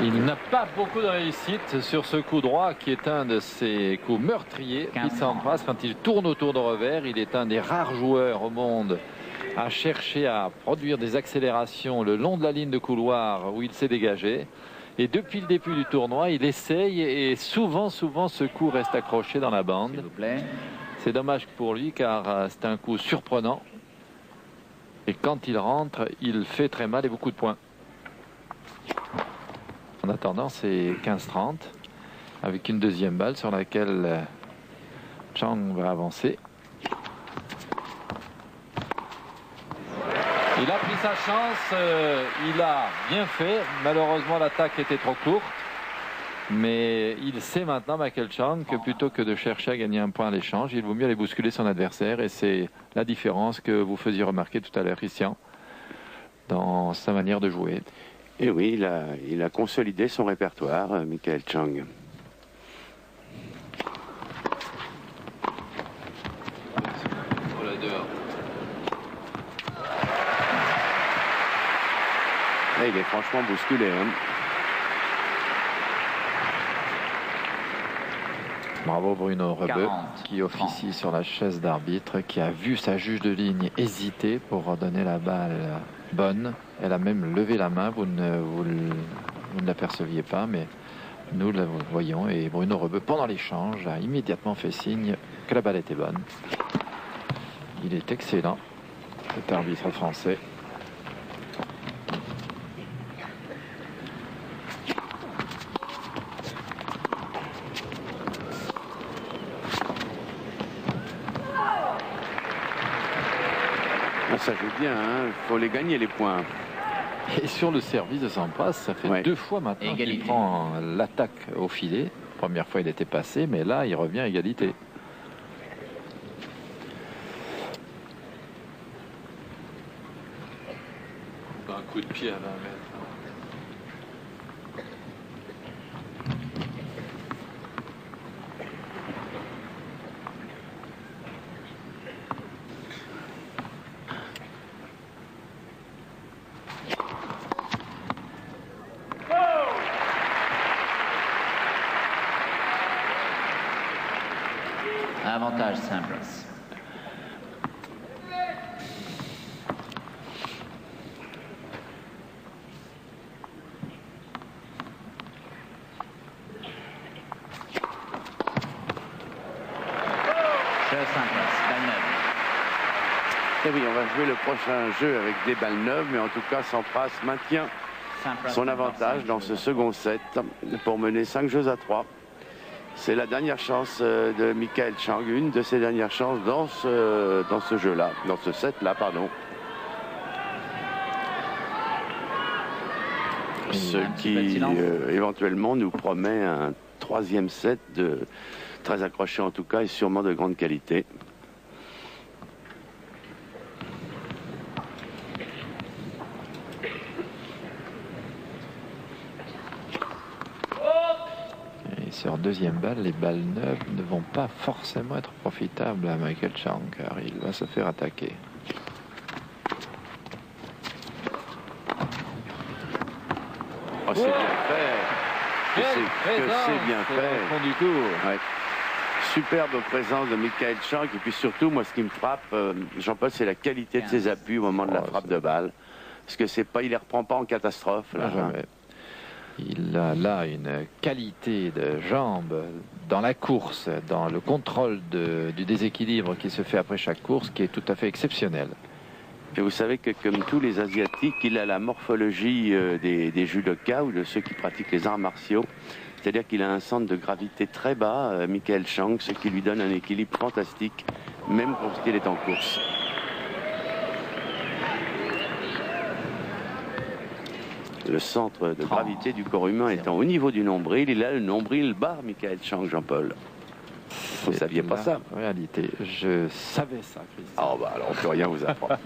Speaker 4: Il n'a pas beaucoup de réussite sur ce coup droit qui est un de ses coups meurtriers. Pete Sampras, quand il tourne autour de revers, il est un des rares joueurs au monde à chercher à produire des accélérations le long de la ligne de couloir où il s'est dégagé. Et depuis le début du tournoi, il essaye et souvent ce coup reste accroché dans la bande. C'est dommage pour lui car c'est un coup surprenant. Et quand il rentre, il fait très mal et beaucoup de points. En attendant, c'est 15-30 avec une deuxième balle sur laquelle Chang va avancer. Il a pris sa chance, il a bien fait. Malheureusement, l'attaque était trop courte. Mais il sait maintenant, Michael Chang, que plutôt que de chercher à gagner un point à l'échange, il vaut mieux aller bousculer son adversaire. Et c'est la différence que vous faisiez remarquer tout à l'heure, Christian, dans sa manière de jouer.
Speaker 3: Et oui, il a consolidé son répertoire, Michael Chang. Et il est franchement bousculé.
Speaker 4: Bravo Bruno Rebeu, qui officie sur la chaise d'arbitre, qui a vu sa juge de ligne hésiter pour donner la balle bonne. Elle a même levé la main, vous ne l'aperceviez pas, mais nous la voyons. Et Bruno Rebeu, pendant l'échange, a immédiatement fait signe que la balle était bonne. Il est excellent, cet arbitre français.
Speaker 3: Ça joue bien, il faut les gagner les points.
Speaker 4: Et sur le service de Sampras, ça fait deux fois maintenant qu'il prend l'attaque au filet. Première fois il était passé, mais là il revient à égalité. Un coup de pied à 20 mètres.
Speaker 5: Avantage Sampras.
Speaker 3: Et oui, on va jouer le prochain jeu avec des balles neuves, mais en tout cas, Sampras maintient son avantage dans ce second set pour mener 5 jeux à 3. C'est la dernière chance de Michael Chang, une de ses dernières chances dans ce jeu-là, dans ce set-là, pardon. Ce qui éventuellement nous promet un troisième set très accroché en tout cas et sûrement de grande qualité.
Speaker 4: Et sur deuxième balle, les balles neuves ne vont pas forcément être profitables à Michael Chang car il va se faire attaquer.
Speaker 3: Oh, c'est bien fait. C'est bien fait.
Speaker 4: Au fond du tour.
Speaker 3: Ouais. Superbe présence de Michael Chang. Et puis surtout, moi, ce qui me frappe, Jean-Paul, c'est la qualité de ses appuis au moment de la frappe de balle. Parce que c'est pas, il les reprend pas en catastrophe. Là,
Speaker 4: jamais. Il a là une qualité de jambes dans la course, dans le contrôle du déséquilibre qui se fait après chaque course, qui est tout à fait exceptionnel.
Speaker 3: Et vous savez que comme tous les Asiatiques, il a la morphologie des judokas ou de ceux qui pratiquent les arts martiaux. C'est-à-dire qu'il a un centre de gravité très bas, Michael Chang, ce qui lui donne un équilibre fantastique, même quand il est en course. Le centre de gravité du corps humain étant au niveau du nombril, il a le nombril bas, Michael Chang, Jean-Paul. Vous ne saviez pas ça?
Speaker 4: En réalité, je savais ça, Christian.
Speaker 3: Oh bah alors on ne peut rien vous apprendre.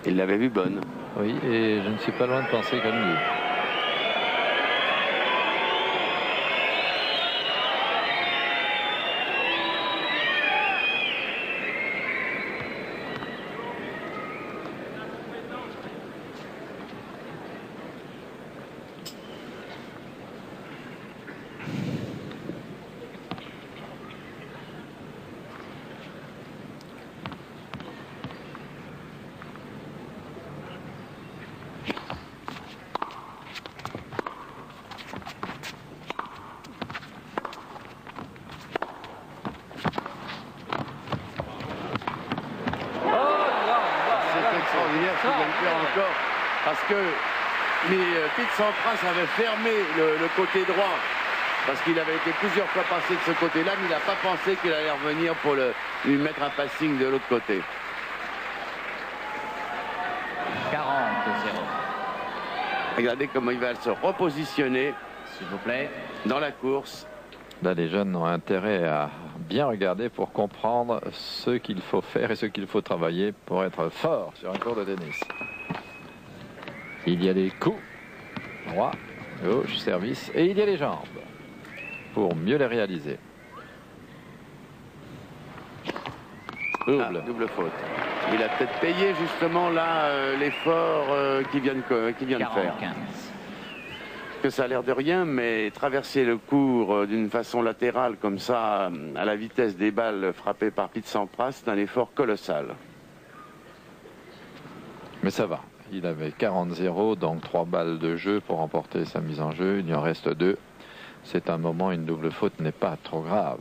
Speaker 3: Il l'avait vu bonne.
Speaker 4: Oui, et je ne suis pas loin de penser comme lui.
Speaker 3: Ce qu'il vient de faire encore, parce que Pete Sampras avait fermé le côté droit, parce qu'il avait été plusieurs fois passé de ce côté-là, mais il n'a pas pensé qu'il allait revenir pour lui mettre un passing de l'autre côté.
Speaker 5: 40-0.
Speaker 3: Regardez comment il va se repositionner,
Speaker 5: s'il vous plaît,
Speaker 3: dans la course.
Speaker 4: Là, les jeunes ont intérêt à bien regarder pour comprendre ce qu'il faut faire et ce qu'il faut travailler pour être fort sur un court de tennis. Il y a des coups, droit, gauche, service, et il y a les jambes pour mieux les réaliser.
Speaker 3: Double faute. Il a peut-être payé justement là l'effort qu'il vient de faire. Que ça a l'air de rien, mais traverser le court d'une façon latérale comme ça, à la vitesse des balles frappées par Pete Sampras, c'est un effort colossal.
Speaker 4: Mais ça va. Il avait 40-0, donc 3 balles de jeu pour remporter sa mise en jeu. Il y en reste 2. C'est un moment où une double faute n'est pas trop grave.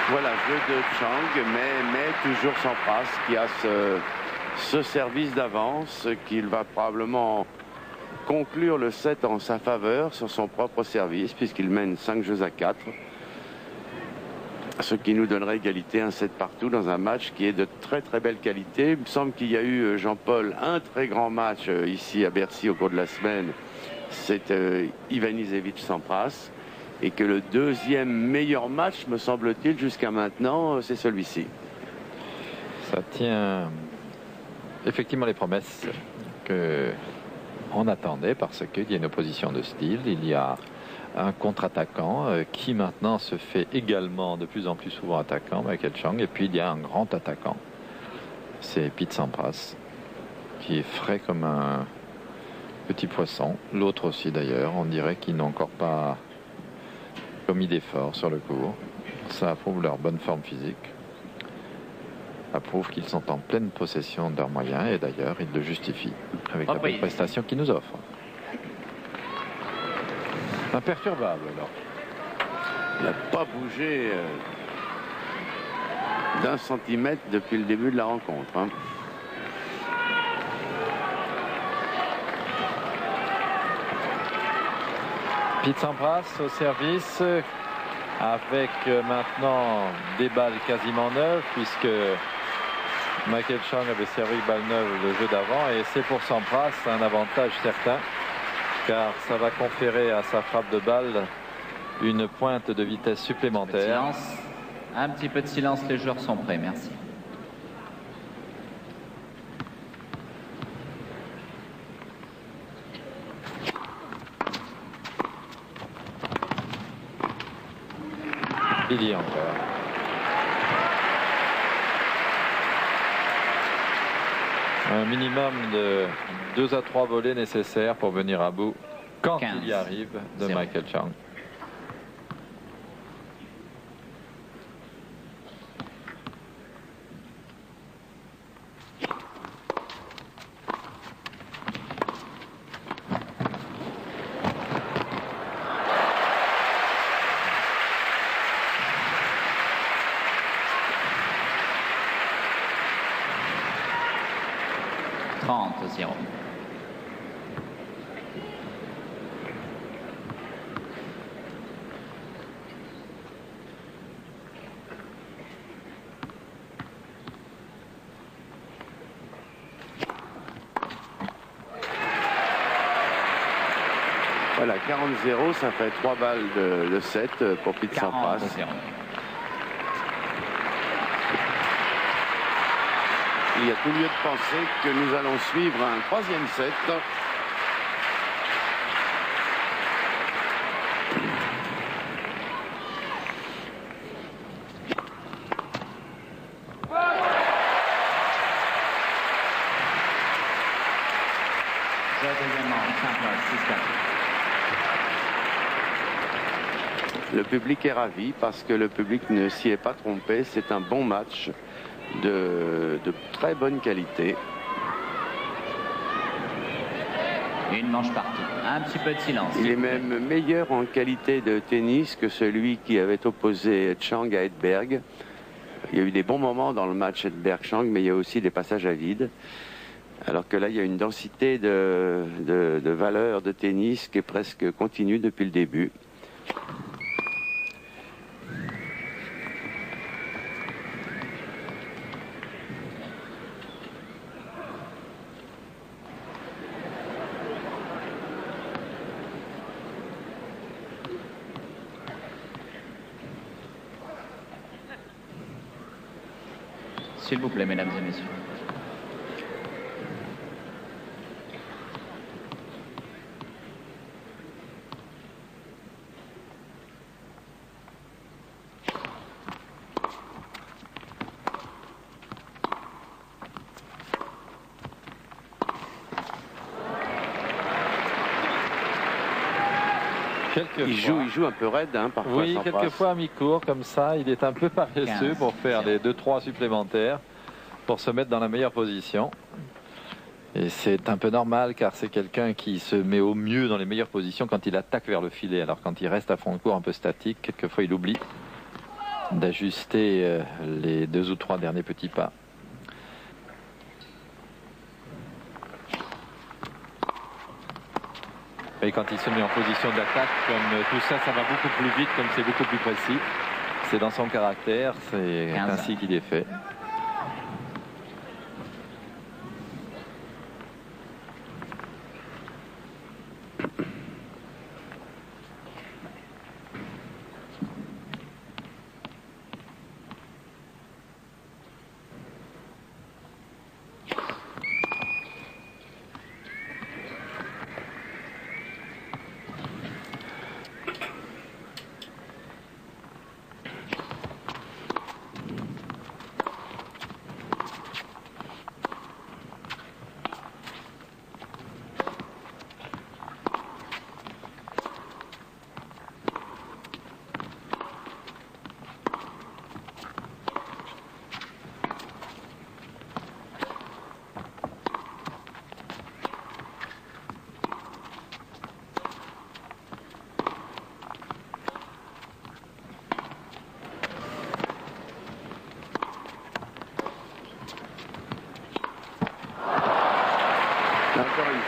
Speaker 3: Voilà, jeu de Chang, mais toujours Sampras qui a ce service d'avance qu'il va probablement conclure le set en sa faveur sur son propre service puisqu'il mène 5 jeux à 4. Ce qui nous donnerait égalité, un set partout dans un match qui est de très très belle qualité. Il me semble qu'il y a eu, Jean-Paul, un très grand match ici à Bercy au cours de la semaine. C'est Ivanisevic Sampras. Et que le deuxième meilleur match, me semble-t-il, jusqu'à maintenant, c'est celui-ci.
Speaker 4: Ça tient effectivement les promesses qu'on attendait parce qu'il y a une opposition de style. Il y a un contre-attaquant qui maintenant se fait également de plus en plus souvent attaquant, Michael Chang. Et puis il y a un grand attaquant. C'est Pete Sampras qui est frais comme un petit poisson. L'autre aussi d'ailleurs. On dirait qu'ils n'ont encore pas commis d'efforts sur le court. Ça prouve leur bonne forme physique. Ça prouve qu'ils sont en pleine possession de leurs moyens et d'ailleurs ils le justifient avec la belle prestation qu'ils nous offrent. Imperturbable alors.
Speaker 3: Il n'a pas bougé d'un centimètre depuis le début de la rencontre. Hein.
Speaker 4: Pete Sampras au service avec maintenant des balles quasiment neuves puisque Michael Chang avait servi balle neuve le jeu d'avant et c'est pour Sampras un avantage certain car ça va conférer à sa frappe de balle une pointe de vitesse supplémentaire.
Speaker 5: Un petit peu de silence, les joueurs sont prêts, merci.
Speaker 4: Il y est encore. Un minimum de 2 à 3 volets nécessaires pour venir à bout quand il y arrive de
Speaker 5: 0.
Speaker 4: Michael Chang.
Speaker 3: Voilà, 40-0, ça fait 3 balles de 7 pour Pete Sampras. Il y a tout lieu de penser que nous allons suivre un 3e set. Le public est ravi parce que le public ne s'y est pas trompé. C'est un bon match de très bonne qualité.
Speaker 5: Une manche partout. Un petit peu de silence.
Speaker 3: Il est même meilleur en qualité de tennis que celui qui avait opposé Chang à Edberg. Il y a eu des bons moments dans le match Edberg-Chang, mais il y a aussi des passages à vide. Alors que là, il y a une densité de valeur de tennis qui est presque continue depuis le début.
Speaker 5: S'il vous plaît, mesdames et messieurs.
Speaker 3: Il joue un peu raide, hein, parfois.
Speaker 4: Oui, quelquefois à mi-court, comme ça, il est un peu paresseux pour faire les 2-3 supplémentaires, pour se mettre dans la meilleure position. Et c'est un peu normal, car c'est quelqu'un qui se met au mieux dans les meilleures positions quand il attaque vers le filet. Alors quand il reste à fond de court un peu statique, quelquefois il oublie d'ajuster les 2 ou 3 derniers petits pas. Et quand il se met en position d'attaque, comme tout ça, ça va beaucoup plus vite, comme c'est beaucoup plus précis. C'est dans son caractère, c'est ainsi qu'il est fait.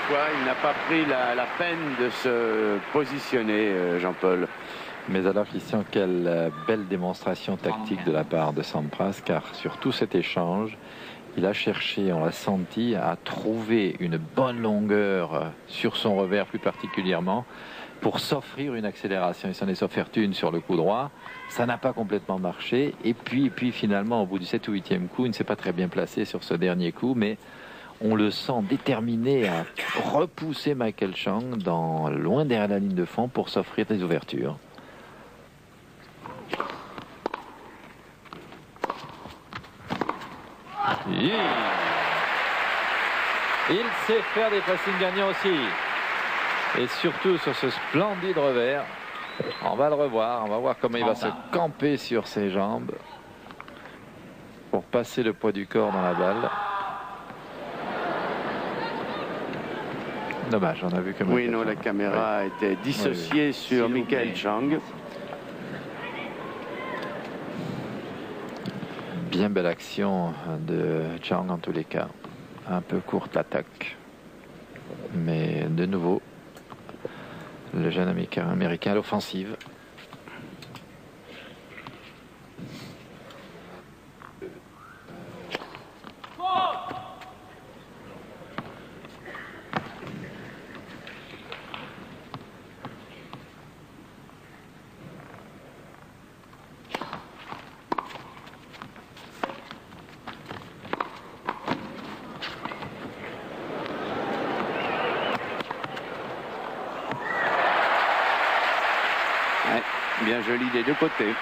Speaker 3: fois, il n'a pas pris la peine de se positionner, Jean-Paul.
Speaker 4: Mais alors, Christian, quelle belle démonstration tactique de la part de Sampras, car sur tout cet échange, il a cherché, on l'a senti, à trouver une bonne longueur sur son revers plus particulièrement pour s'offrir une accélération. Il s'en est offert une sur le coup droit. Ça n'a pas complètement marché. Et puis finalement, au bout du 7 ou 8e coup, il ne s'est pas très bien placé sur ce dernier coup, mais on le sent déterminé à repousser Michael Chang loin derrière la ligne de fond pour s'offrir des ouvertures. Il sait faire des pressings gagnants aussi. Et surtout sur ce splendide revers. On va le revoir. On va voir comment il va se camper sur ses jambes pour passer le poids du corps dans la balle. Dommage, on a vu que...
Speaker 3: Oui, non, la caméra était dissociée sur Michael Chang.
Speaker 4: Bien belle action de Chang en tous les cas. Un peu courte l'attaque. Mais de nouveau, le jeune américain à l'offensive.
Speaker 3: Bien joli des deux côtés.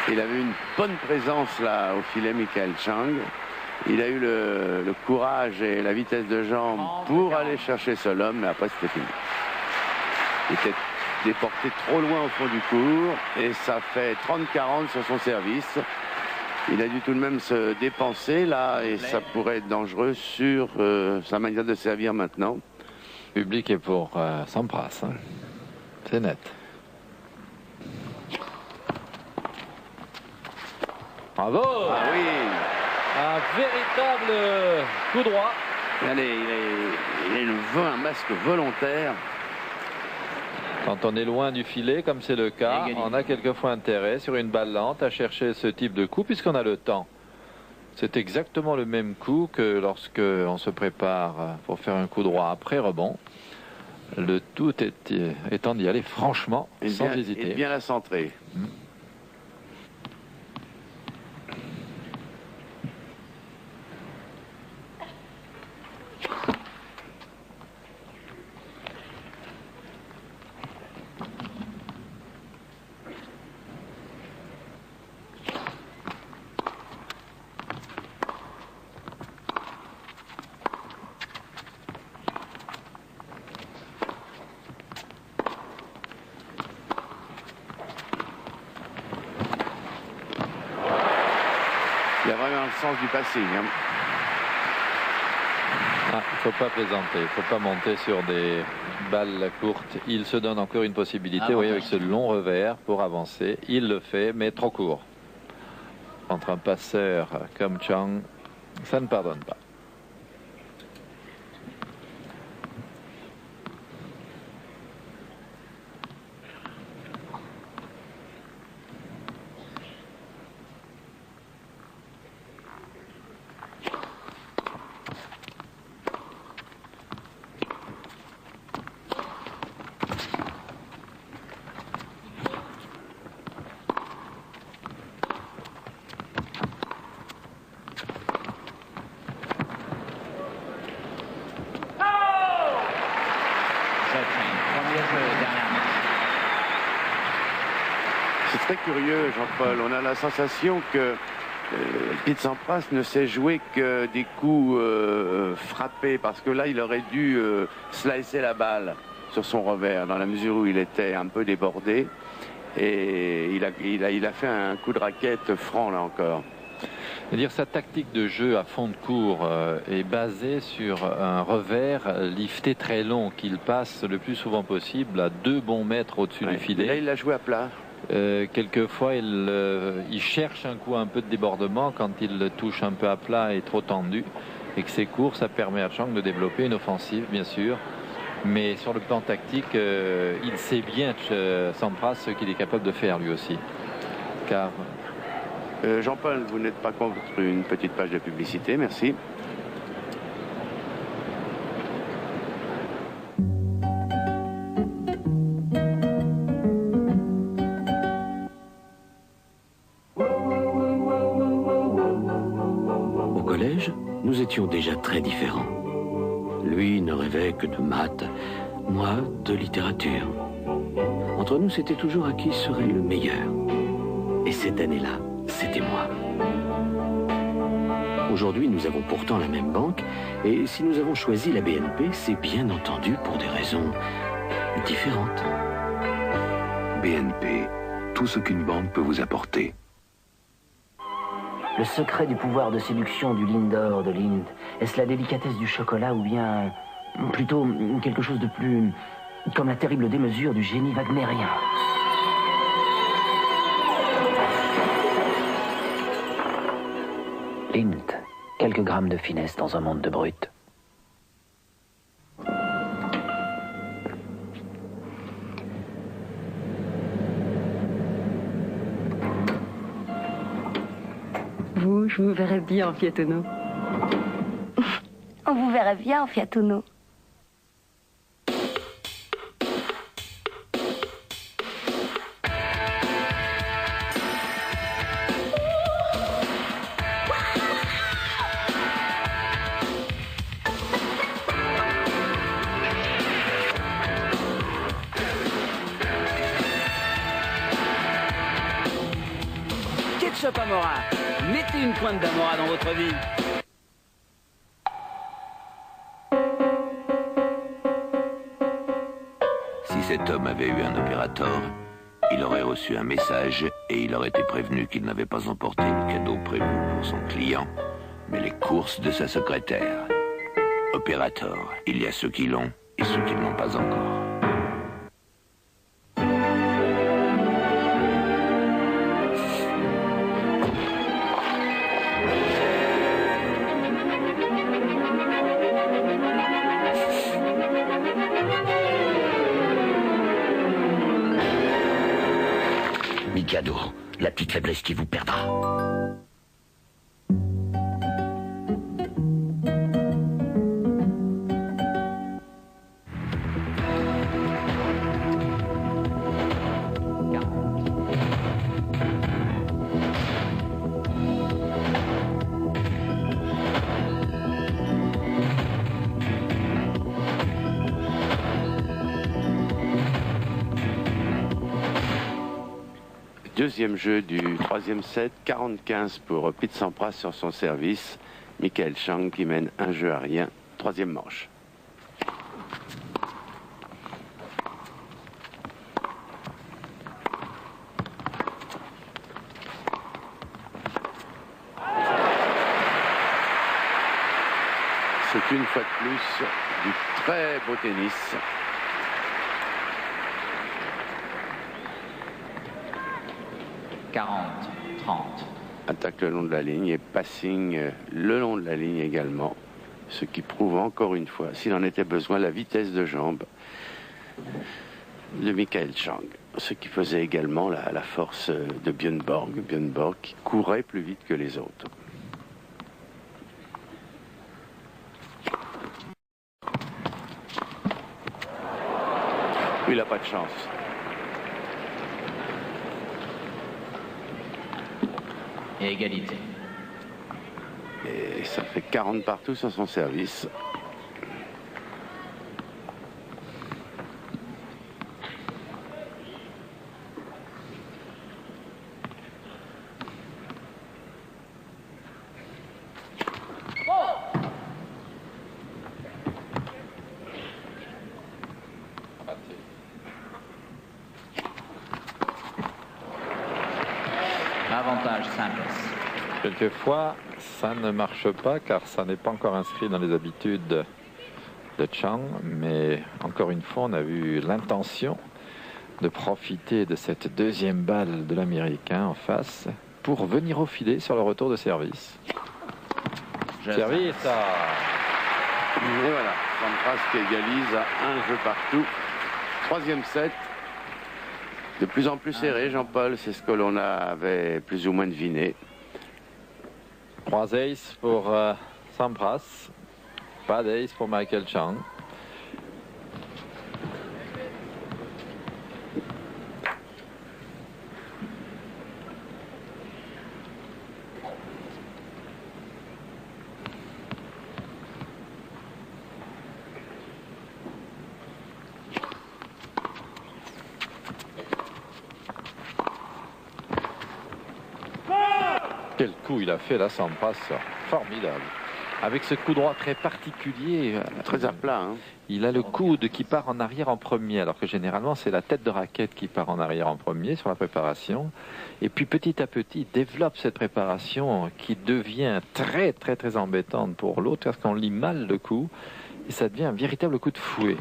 Speaker 3: Il avait une bonne présence là au filet, Michael Chang. Il a eu le courage et la vitesse de jambe pour aller chercher ce homme, mais après c'était fini. Il était déporté trop loin au fond du court et ça fait 30-40 sur son service. Il a dû tout de même se dépenser là et ça pourrait être dangereux sur sa manière de servir maintenant.
Speaker 4: Le public est pour Sampras, hein. C'est net. Bravo!
Speaker 3: Ah oui!
Speaker 4: Un véritable coup droit.
Speaker 3: Allez, il a un masque volontaire.
Speaker 4: Quand on est loin du filet, comme c'est le cas, on a quelquefois intérêt sur une balle lente à chercher ce type de coup puisqu'on a le temps. C'est exactement le même coup que lorsque on se prépare pour faire un coup droit après rebond. Le tout étant d'y aller franchement, sans hésiter.
Speaker 3: Et bien la centrer. Il y a vraiment le sens du passing. Hein.
Speaker 4: Il ne faut pas plaisanter, il ne faut pas monter sur des balles courtes. Il se donne encore une possibilité, vous voyez, avec ce long revers pour avancer. Il le fait, mais trop court. Entre un passeur comme Chang, ça ne pardonne pas.
Speaker 3: C'est très curieux, Jean-Paul. On a la sensation que Pete Sampras ne sait jouer que des coups frappés, parce que là, il aurait dû slicer la balle sur son revers, dans la mesure où il était un peu débordé. Et il a fait un coup de raquette franc, là encore.
Speaker 4: C'est-à-dire sa tactique de jeu à fond de court est basée sur un revers lifté très long qu'il passe le plus souvent possible à 2 bons mètres au-dessus du filet.
Speaker 3: Là, il l'a joué à plat.
Speaker 4: Quelquefois, il cherche un coup un peu de débordement quand il touche un peu à plat et trop tendu. Et que c'est court, ça permet à Chang de développer une offensive, bien sûr. Mais sur le plan tactique, il sait bien, Sampras, ce qu'il est capable de faire lui aussi. Car...
Speaker 3: Jean-Paul, vous n'êtes pas contre une petite page de publicité, merci.
Speaker 6: Au collège, nous étions déjà très différents. Lui ne rêvait que de maths, moi de littérature. Entre nous, c'était toujours à qui serait le meilleur. Et cette année-là, c'était moi. Aujourd'hui, nous avons pourtant la même banque, et si nous avons choisi la BNP, c'est bien entendu pour des raisons différentes.
Speaker 7: BNP, tout ce qu'une banque peut vous apporter.
Speaker 8: Le secret du pouvoir de séduction du Lindor de Lind, est-ce la délicatesse du chocolat ou bien plutôt quelque chose de plus comme la terrible démesure du génie wagnérien? Lind, quelques grammes de finesse dans un monde de brut.
Speaker 9: Vous, je vous verrais bien en Fiat Uno.
Speaker 10: On vous verrait bien en Fiat Uno.
Speaker 11: Ketchup Amora. Mettez une pointe d'Amora dans votre vie.
Speaker 7: Si cet homme avait eu un opérateur, il aurait reçu un message et il aurait été prévenu qu'il n'avait pas emporté le cadeau prévu pour son client, mais les courses de sa secrétaire. Opérateur, il y a ceux qui l'ont et ceux qui ne l'ont pas encore.
Speaker 6: Mikado, la petite faiblesse qui vous perdra.
Speaker 3: Deuxième jeu du troisième set, 40-15 pour Pete Sampras sur son service. Michael Chang qui mène un jeu à rien. Troisième manche. C'est une fois de plus du très beau tennis. Attaque le long de la ligne et passing le long de la ligne également. Ce qui prouve encore une fois, s'il en était besoin, la vitesse de jambe de Michael Chang. Ce qui faisait également la force de Björn Borg. Björn Borg qui courait plus vite que les autres. Il n'a pas de chance.
Speaker 5: Et égalité.
Speaker 3: Et ça fait 40 partout sur son service.
Speaker 5: Avantage simple.
Speaker 4: Quelquefois, ça ne marche pas car ça n'est pas encore inscrit dans les habitudes de Chang. Mais encore une fois, on a vu l'intention de profiter de cette deuxième balle de l'Américain en face pour venir au filet sur le retour de service. Service
Speaker 3: Et voilà, Sampras qui égalise à un jeu partout. Troisième set. De plus en plus serré, Jean-Paul, c'est ce que l'on avait plus ou moins deviné.
Speaker 4: 3 aces pour Sampras, pas d'ace pour Michael Chang. Quel coup il a fait là, Sampras, formidable. Avec ce coup droit très particulier.
Speaker 3: Très à plat. Hein.
Speaker 4: Il a le coude qui part en arrière en premier, alors que généralement c'est la tête de raquette qui part en arrière en premier sur la préparation. Et puis petit à petit, il développe cette préparation qui devient très très très embêtante pour l'autre parce qu'on lit mal le coup et ça devient un véritable coup de fouet.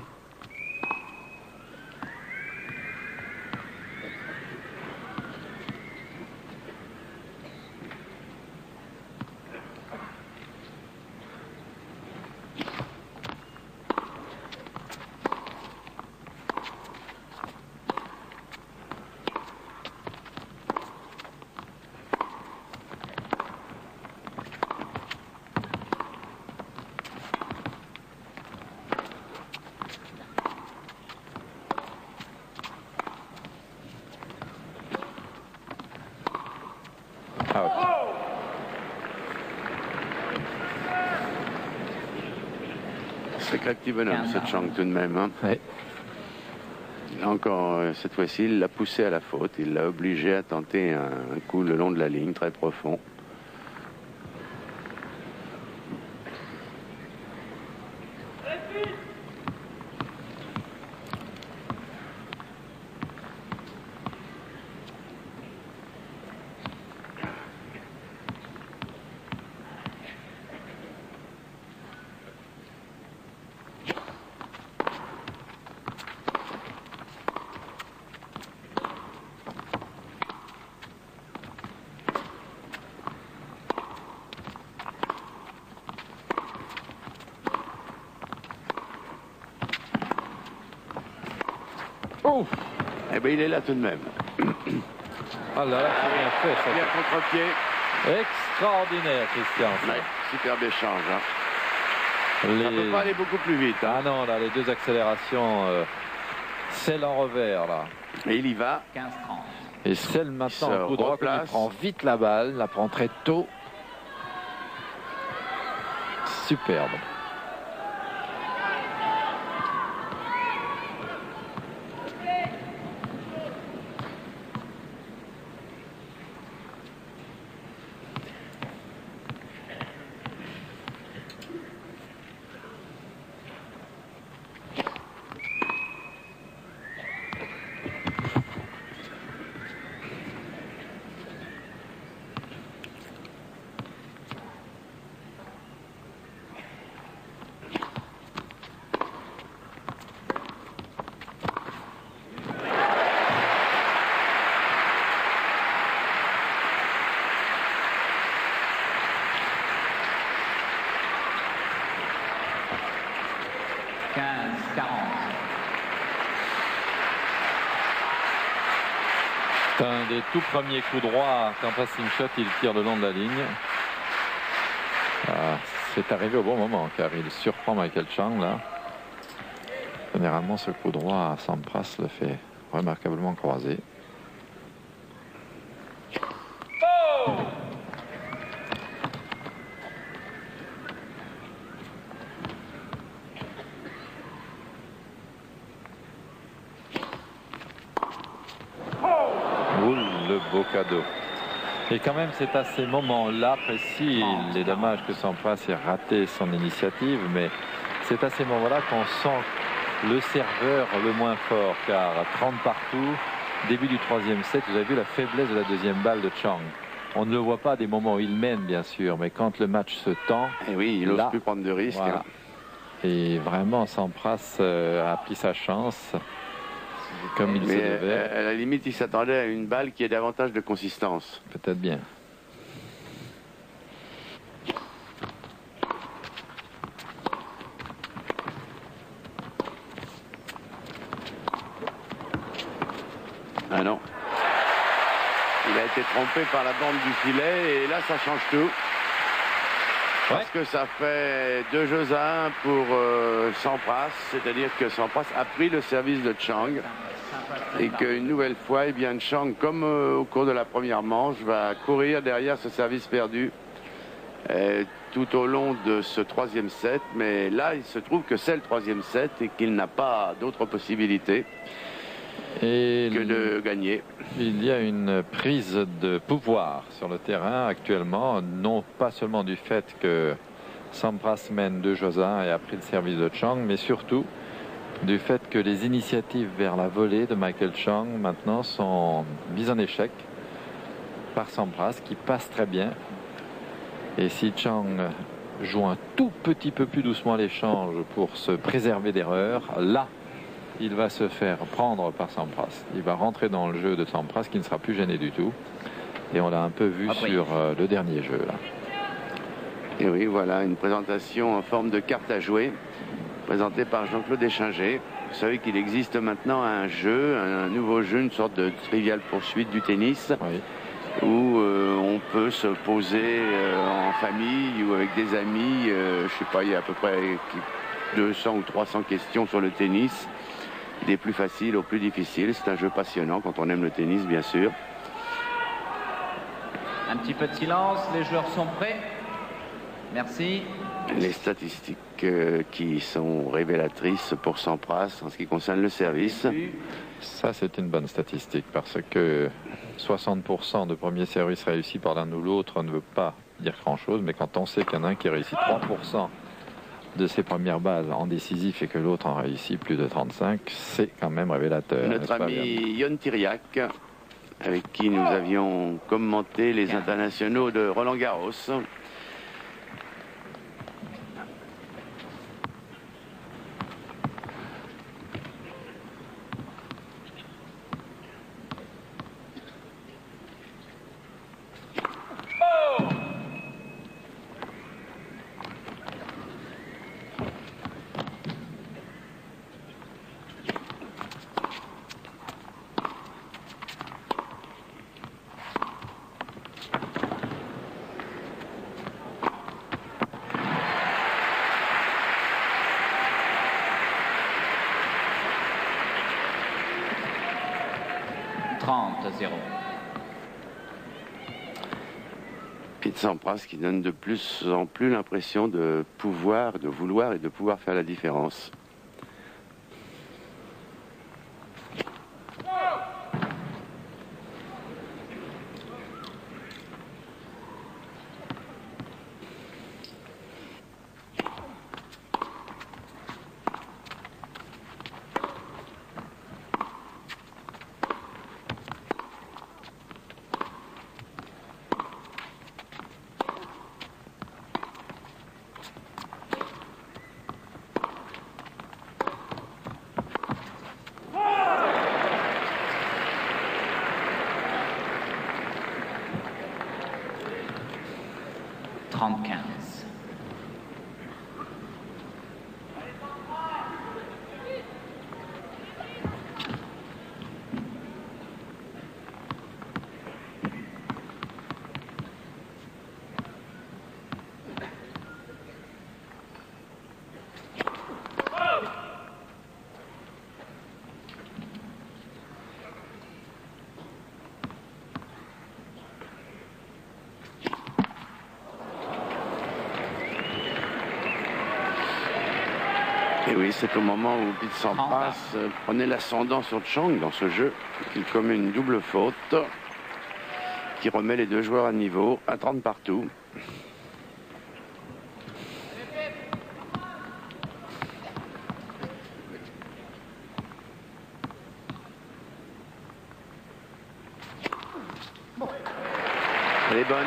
Speaker 3: Sacré petit bonhomme, ce Chang tout de même. Hein.
Speaker 4: Ouais.
Speaker 3: Encore, cette fois-ci, il l'a poussé à la faute. Il l'a obligé à tenter un coup le long de la ligne, très profond.
Speaker 4: Oh,
Speaker 3: eh bien, il est là tout de même.
Speaker 4: ah là là, c'est bien fait. Ça.
Speaker 3: Bien contre-pied.
Speaker 4: Extraordinaire, Christian.
Speaker 3: Ouais, superbe échange. Hein. Ça ne peut pas aller beaucoup plus vite. Hein.
Speaker 4: Ah non, là, les deux accélérations, celle en revers, là.
Speaker 3: Et il y va.
Speaker 5: 15-30.
Speaker 4: Et celle maintenant, un coup droit, il prend vite la balle, la prend très tôt. Superbe. C'est un des tout premiers coups droits qu'en passing shot il tire le long de la ligne. C'est arrivé au bon moment car il surprend Michael Chang là. Généralement ce coup droit à Sampras le fait remarquablement croiser. Le beau cadeau. Et quand même, c'est à ces moments-là précis, il est dommage que Sampras ait raté son initiative, mais c'est à ces moments-là qu'on sent le serveur le moins fort, car 30 partout, début du troisième set, vous avez vu la faiblesse de la deuxième balle de Chang. On ne le voit pas à des moments où il mène, bien sûr, mais quand le match se tend...
Speaker 3: Et oui, il n'ose plus prendre de risques.
Speaker 4: Voilà. Et vraiment, Sampras a pris sa chance. Comme il se
Speaker 3: Mais
Speaker 4: devait.
Speaker 3: à la limite, il s'attendait à une balle qui ait davantage de consistance.
Speaker 4: Peut-être bien.
Speaker 3: Ah non. Il a été trompé par la bande du filet et là, ça change tout. Parce que ça fait 2 jeux à 1 pour Sampras, c'est-à-dire que Sampras a pris le service de Chang et qu'une nouvelle fois, eh bien, Chang, comme au cours de la première manche, va courir derrière ce service perdu tout au long de ce 3e set. Mais là, il se trouve que c'est le 3e set et qu'il n'a pas d'autre possibilité que de gagner.
Speaker 4: Il y a une prise de pouvoir sur le terrain actuellement, non pas seulement du fait que Sampras mène 2 jeux à 1 et a pris le service de Chang, mais surtout du fait que les initiatives vers la volée de Michael Chang maintenant sont mises en échec par Sampras qui passe très bien. Et si Chang joue un tout petit peu plus doucement l'échange pour se préserver d'erreurs, là il va se faire prendre par Sampras. Il va rentrer dans le jeu de Sampras qui ne sera plus gêné du tout. Et on l'a un peu vu sur le dernier jeu. Là.
Speaker 3: Et oui, voilà une présentation en forme de carte à jouer, présentée par Jean-Claude Eschinger. Vous savez qu'il existe maintenant un jeu, un nouveau jeu, une sorte de trivial poursuite du tennis, où on peut se poser en famille ou avec des amis. Je sais pas, il y a à peu près 200 ou 300 questions sur le tennis. Des plus faciles aux plus difficiles. C'est un jeu passionnant quand on aime le tennis, bien sûr.
Speaker 5: Un petit peu de silence, les joueurs sont prêts. Merci.
Speaker 3: Les statistiques qui sont révélatrices pour Sampras en ce qui concerne le service.
Speaker 4: Ça, c'est une bonne statistique parce que 60% de premiers services réussis par l'un ou l'autre ne veut pas dire grand-chose, mais quand on sait qu'il y en a un qui réussit 3% de ses premières balles en décisif et que l'autre en réussit plus de 35, c'est quand même révélateur.
Speaker 3: Notre ami Yon Tiriac, avec qui nous avions commenté les internationaux de Roland-Garros. Pete Sampras qui donne de plus en plus l'impression de pouvoir, de vouloir et de pouvoir faire la différence. Et oui, c'est au moment où Pete Sampras prenait l'ascendant sur Chang dans ce jeu qu'il commet une double faute qui remet les deux joueurs à niveau, à 30 partout. Elle est bonne.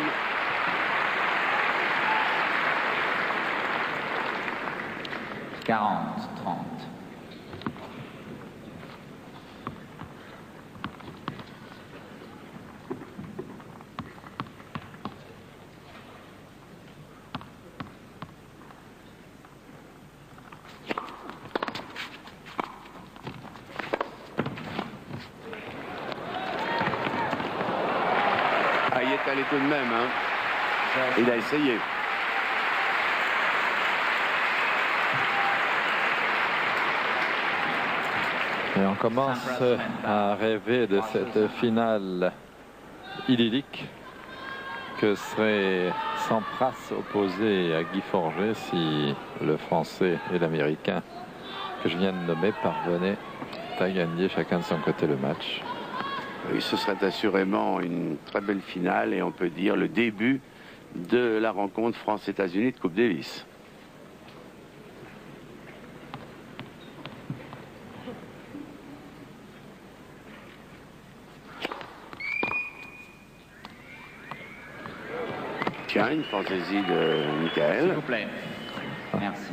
Speaker 3: calé tout de même. Hein. Il a essayé.
Speaker 4: Et on commence à rêver de cette finale idyllique que serait Sampras opposé à Guy Forget si le Français et l'Américain que je viens de nommer parvenaient à gagner chacun de son côté le match.
Speaker 3: Oui, ce serait assurément une très belle finale et on peut dire le début de la rencontre France-États-Unis de Coupe Davis. Tiens, une fantaisie de Michael.
Speaker 5: S'il vous plaît. Merci.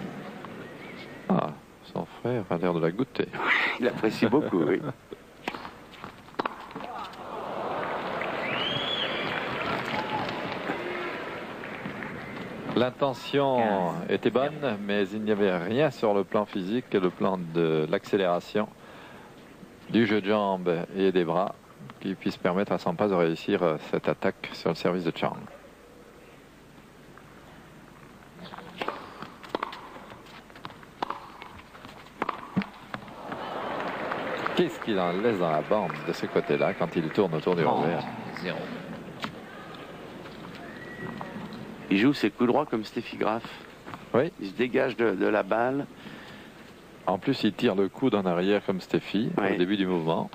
Speaker 4: Ah, son frère a l'air de la goûter.
Speaker 3: Il apprécie beaucoup, oui.
Speaker 4: L'intention était bonne, mais il n'y avait rien sur le plan physique et le plan de l'accélération, du jeu de jambes et des bras qui puisse permettre à Sampras de réussir cette attaque sur le service de Chang. Qu'est-ce qu'il en laisse dans la bande de ce côté-là quand il tourne autour du revers?
Speaker 5: 0.
Speaker 3: Il joue ses coups droits comme Steffi Graf.
Speaker 4: Oui.
Speaker 3: Il se dégage de la balle.
Speaker 4: En plus, il tire le coude en arrière comme Steffi au début du mouvement.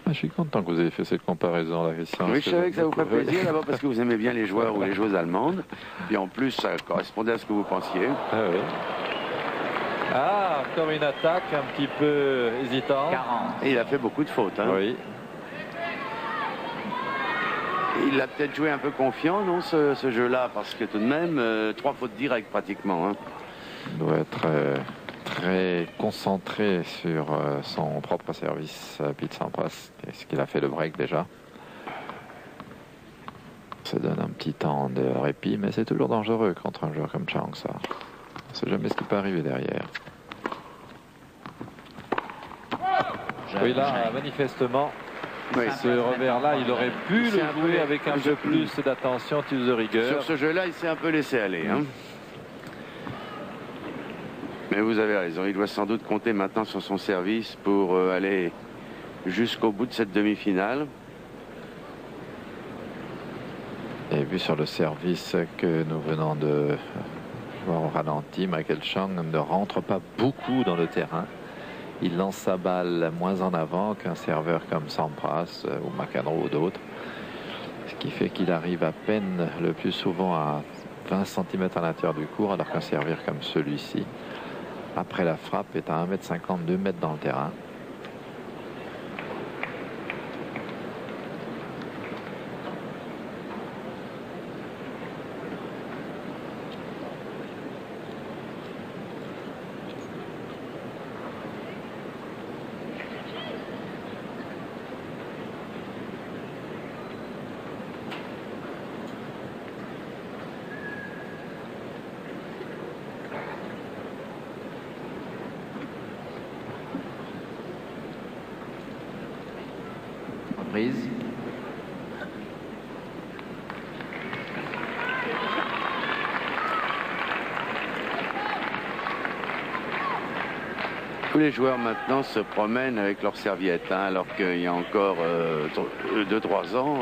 Speaker 4: Je suis content que vous ayez fait cette comparaison là, Christian.
Speaker 3: Oui, je savais que ça vous ferait plaisir, d'abord parce que vous aimez bien les joueurs ou les joueuses allemandes. Puis en plus, ça correspondait à ce que vous pensiez.
Speaker 4: Ah oui. Ah, encore une attaque un petit peu hésitante.
Speaker 5: 40.
Speaker 3: Et il a fait beaucoup de fautes. Hein.
Speaker 4: Oui.
Speaker 3: Il a peut-être joué un peu confiant, non, ce jeu-là, parce que tout de même, 3 fautes directes pratiquement. Hein.
Speaker 4: Il doit être très concentré sur son propre service, Pete Sampras. Est-ce qu'il a fait le break déjà? Ça donne un petit temps de répit, mais c'est toujours dangereux contre un joueur comme Chang, ça. On ne sait jamais ce qui peut arriver derrière. Oui, là, manifestement,
Speaker 3: oui.
Speaker 4: Ce revers-là, il aurait pu le jouer avec un peu plus d'attention, plus de rigueur.
Speaker 3: Sur ce jeu-là, il s'est un peu laissé aller. Hein. Mais vous avez raison, il doit sans doute compter maintenant sur son service pour aller jusqu'au bout de cette demi-finale.
Speaker 4: Et vu sur le service que nous venons de voir au ralenti, Michael Chang ne rentre pas beaucoup dans le terrain. Il lance sa balle moins en avant qu'un serveur comme Sampras ou McEnroe ou d'autres. Ce qui fait qu'il arrive à peine le plus souvent à 20 cm à l'intérieur du court, alors qu'un serveur comme celui-ci, après la frappe, est à 1,50 m, 2 mètres dans le terrain.
Speaker 5: Prise.
Speaker 3: Tous les joueurs maintenant se promènent avec leurs serviettes, hein, alors qu'il y a encore 2-3 ans,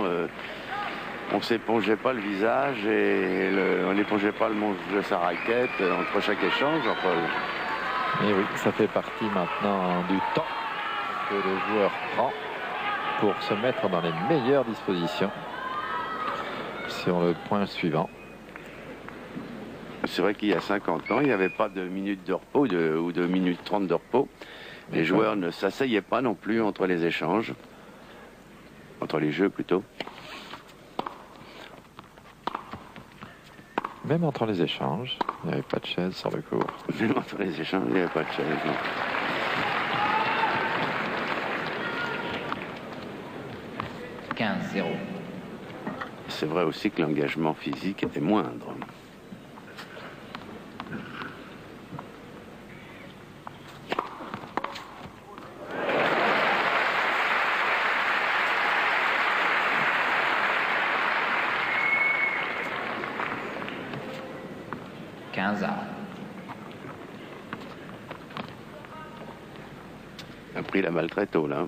Speaker 3: on ne s'épongeait pas le visage et on n'épongeait pas le manche de sa raquette entre chaque échange. Jean-Paul.
Speaker 4: Et oui, ça fait partie maintenant du temps que le joueur prend pour se mettre dans les meilleures dispositions sur le point suivant.
Speaker 3: C'est vrai qu'il y a 50 ans, il n'y avait pas de minutes de repos ou de minutes 30 de repos. Les joueurs ne s'asseyaient pas non plus entre les échanges, entre les jeux plutôt.
Speaker 4: Même entre les échanges, il n'y avait pas de chaise sur le court.
Speaker 3: Même entre les échanges, il n'y avait pas de chaise, non. C'est vrai aussi que l'engagement physique était moindre.
Speaker 5: 15 à.
Speaker 3: A pris la balle très tôt, là.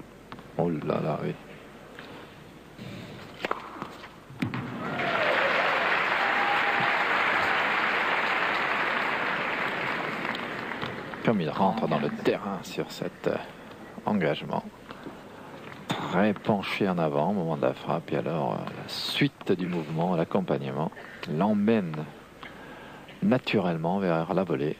Speaker 4: Oh là là, oui. Comme il rentre dans le terrain sur cet engagement. Très penché en avant au moment de la frappe. Et alors, la suite du mouvement, l'accompagnement, l'emmène naturellement vers la volée.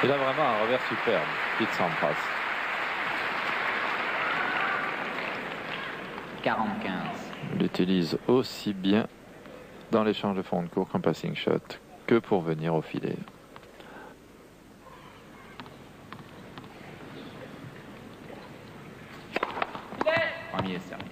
Speaker 4: Il a vraiment un revers superbe, Pete Sampras.
Speaker 5: 45.
Speaker 4: Il l'utilise aussi bien dans l'échange de fond de cours qu'en passing shot que pour venir au filet.
Speaker 5: Premier service.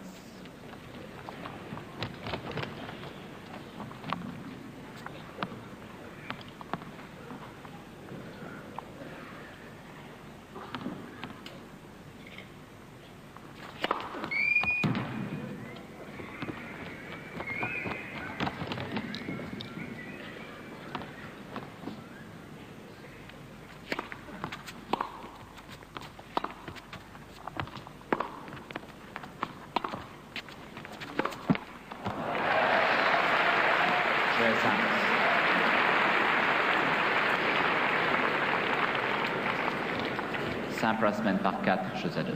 Speaker 5: Sampras mène par 4 jeux à 2.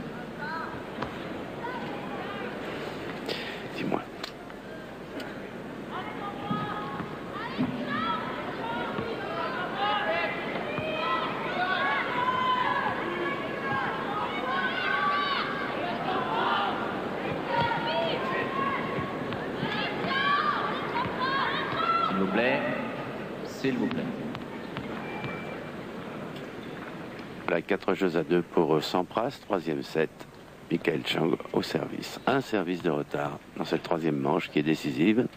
Speaker 3: Dis-moi.
Speaker 5: S'il vous plaît. S'il vous plaît.
Speaker 3: Voilà, 4 jeux à 2 pour Sampras, troisième set. Michael Chang au service. Un service de retard dans cette troisième manche qui est décisive.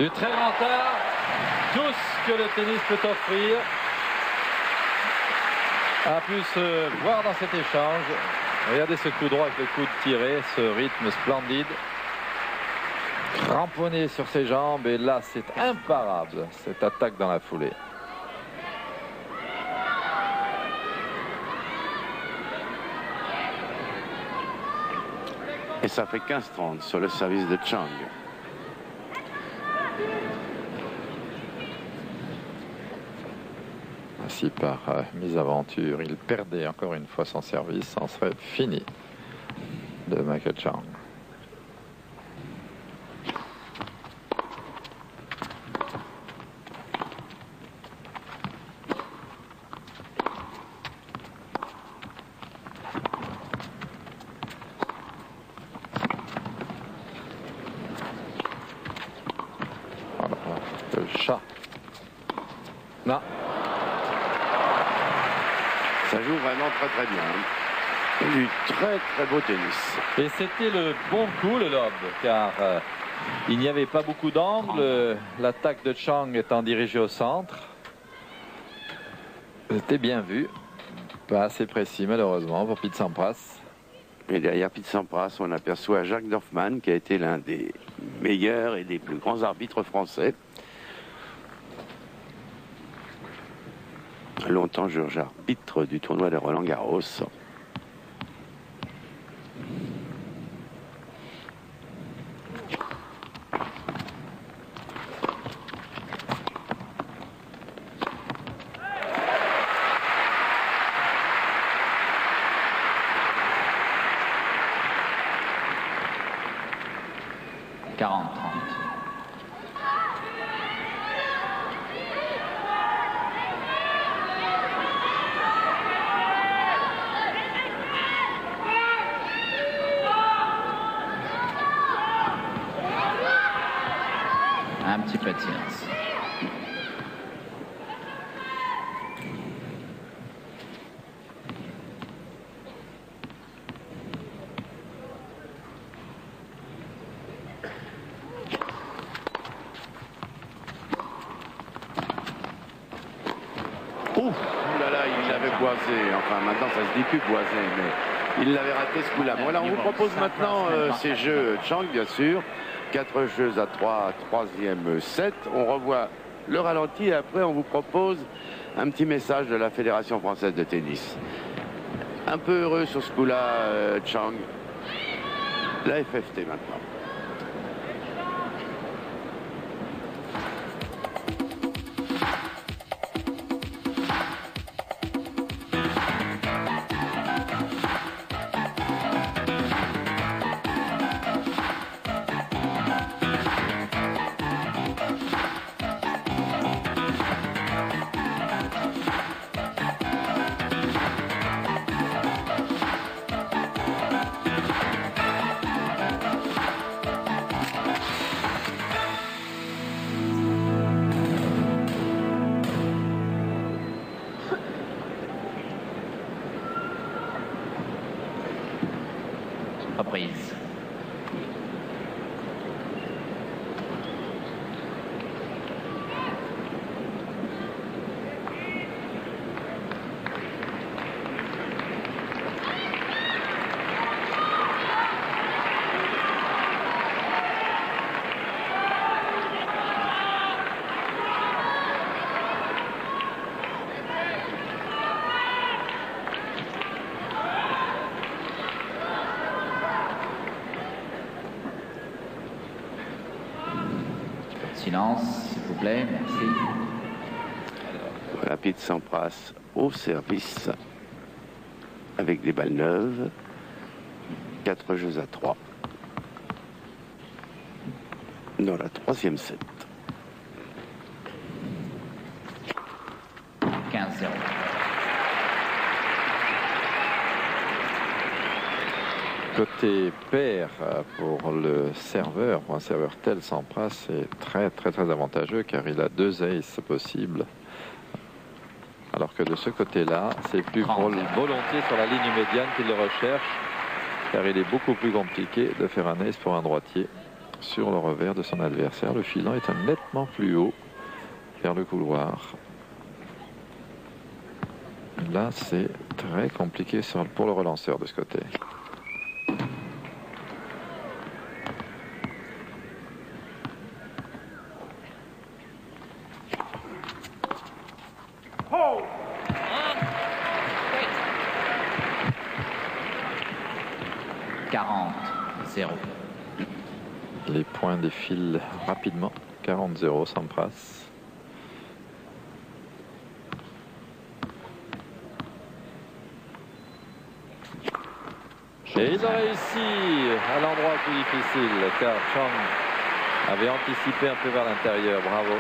Speaker 4: Du très grand art, tout ce que le tennis peut offrir a pu se voir dans cet échange. Regardez ce coup droit avec le coude tiré, ce rythme splendide. Cramponné sur ses jambes, et là c'est imparable, cette attaque dans la foulée.
Speaker 3: Et ça fait 15-30 sur le service de Chang.
Speaker 4: Ainsi, par mésaventure, il perdait encore une fois son service, en serait fini de Michael Chang. Le chat. Non.
Speaker 3: Ça joue vraiment très bien. Du très beau tennis.
Speaker 4: Et c'était le bon coup, le lob, car il n'y avait pas beaucoup d'angle. L'attaque de Chang étant dirigée au centre. C'était bien vu. Pas assez précis, malheureusement, pour Pete Sampras.
Speaker 3: Et derrière Pete Sampras, on aperçoit Jacques Dorfman, qui a été l'un des meilleurs et des plus grands arbitres français. Longtemps juge arbitre du tournoi de Roland-Garros.
Speaker 5: Un petit peu de silence.
Speaker 3: Ouf, là là, il l'avait boisé. Enfin, maintenant, ça se dit plus boisé, mais il l'avait raté ce coup-là. Voilà, on vous propose maintenant ces jeux Chang, bien sûr. 4 jeux à 3, troisième set. On revoit le ralenti et après, on vous propose un petit message de la Fédération française de tennis. Un peu heureux sur ce coup-là, Chang. La FFT maintenant.
Speaker 5: Reprise. Silence, s'il vous plaît, merci.
Speaker 3: Voilà Pete Sampras au service avec des balles neuves. 4 jeux à 3 dans la troisième set.
Speaker 5: 15-0.
Speaker 4: Côté pair pour le serveur, pour un serveur tel Sampras, c'est très avantageux car il a 2 aces possibles. Alors que de ce côté-là, c'est plus volontiers sur la ligne médiane qu'il le recherche, car il est beaucoup plus compliqué de faire un ace pour un droitier sur le revers de son adversaire. Le filon est nettement plus haut vers le couloir. Là, c'est très compliqué pour le relanceur de ce côté. Les points défilent rapidement. 40-0, Sampras. Et il a réussi à l'endroit le plus difficile, car Chang avait anticipé un peu vers l'intérieur. Bravo.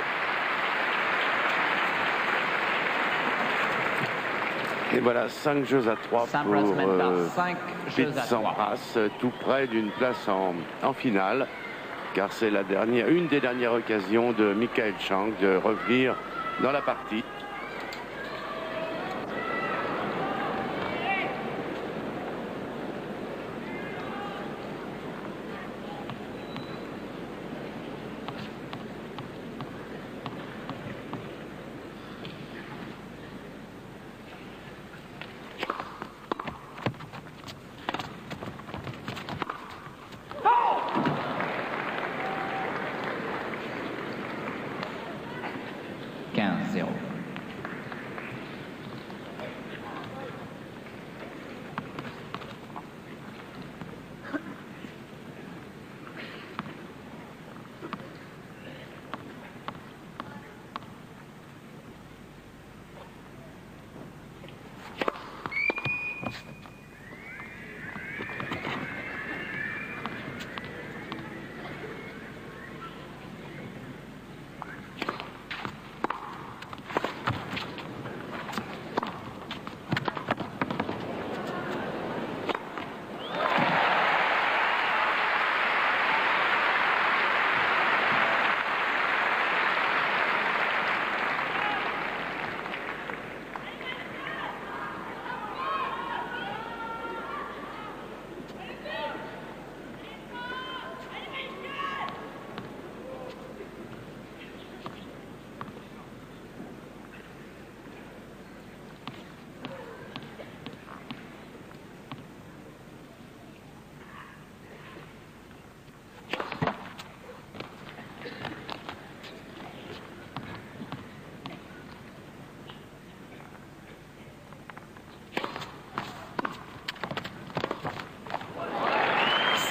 Speaker 3: Et voilà, 5 jeux à 3 pour Pete Sampras, tout près d'une place en finale, car c'est une des dernières occasions de Michael Chang de revenir dans la partie.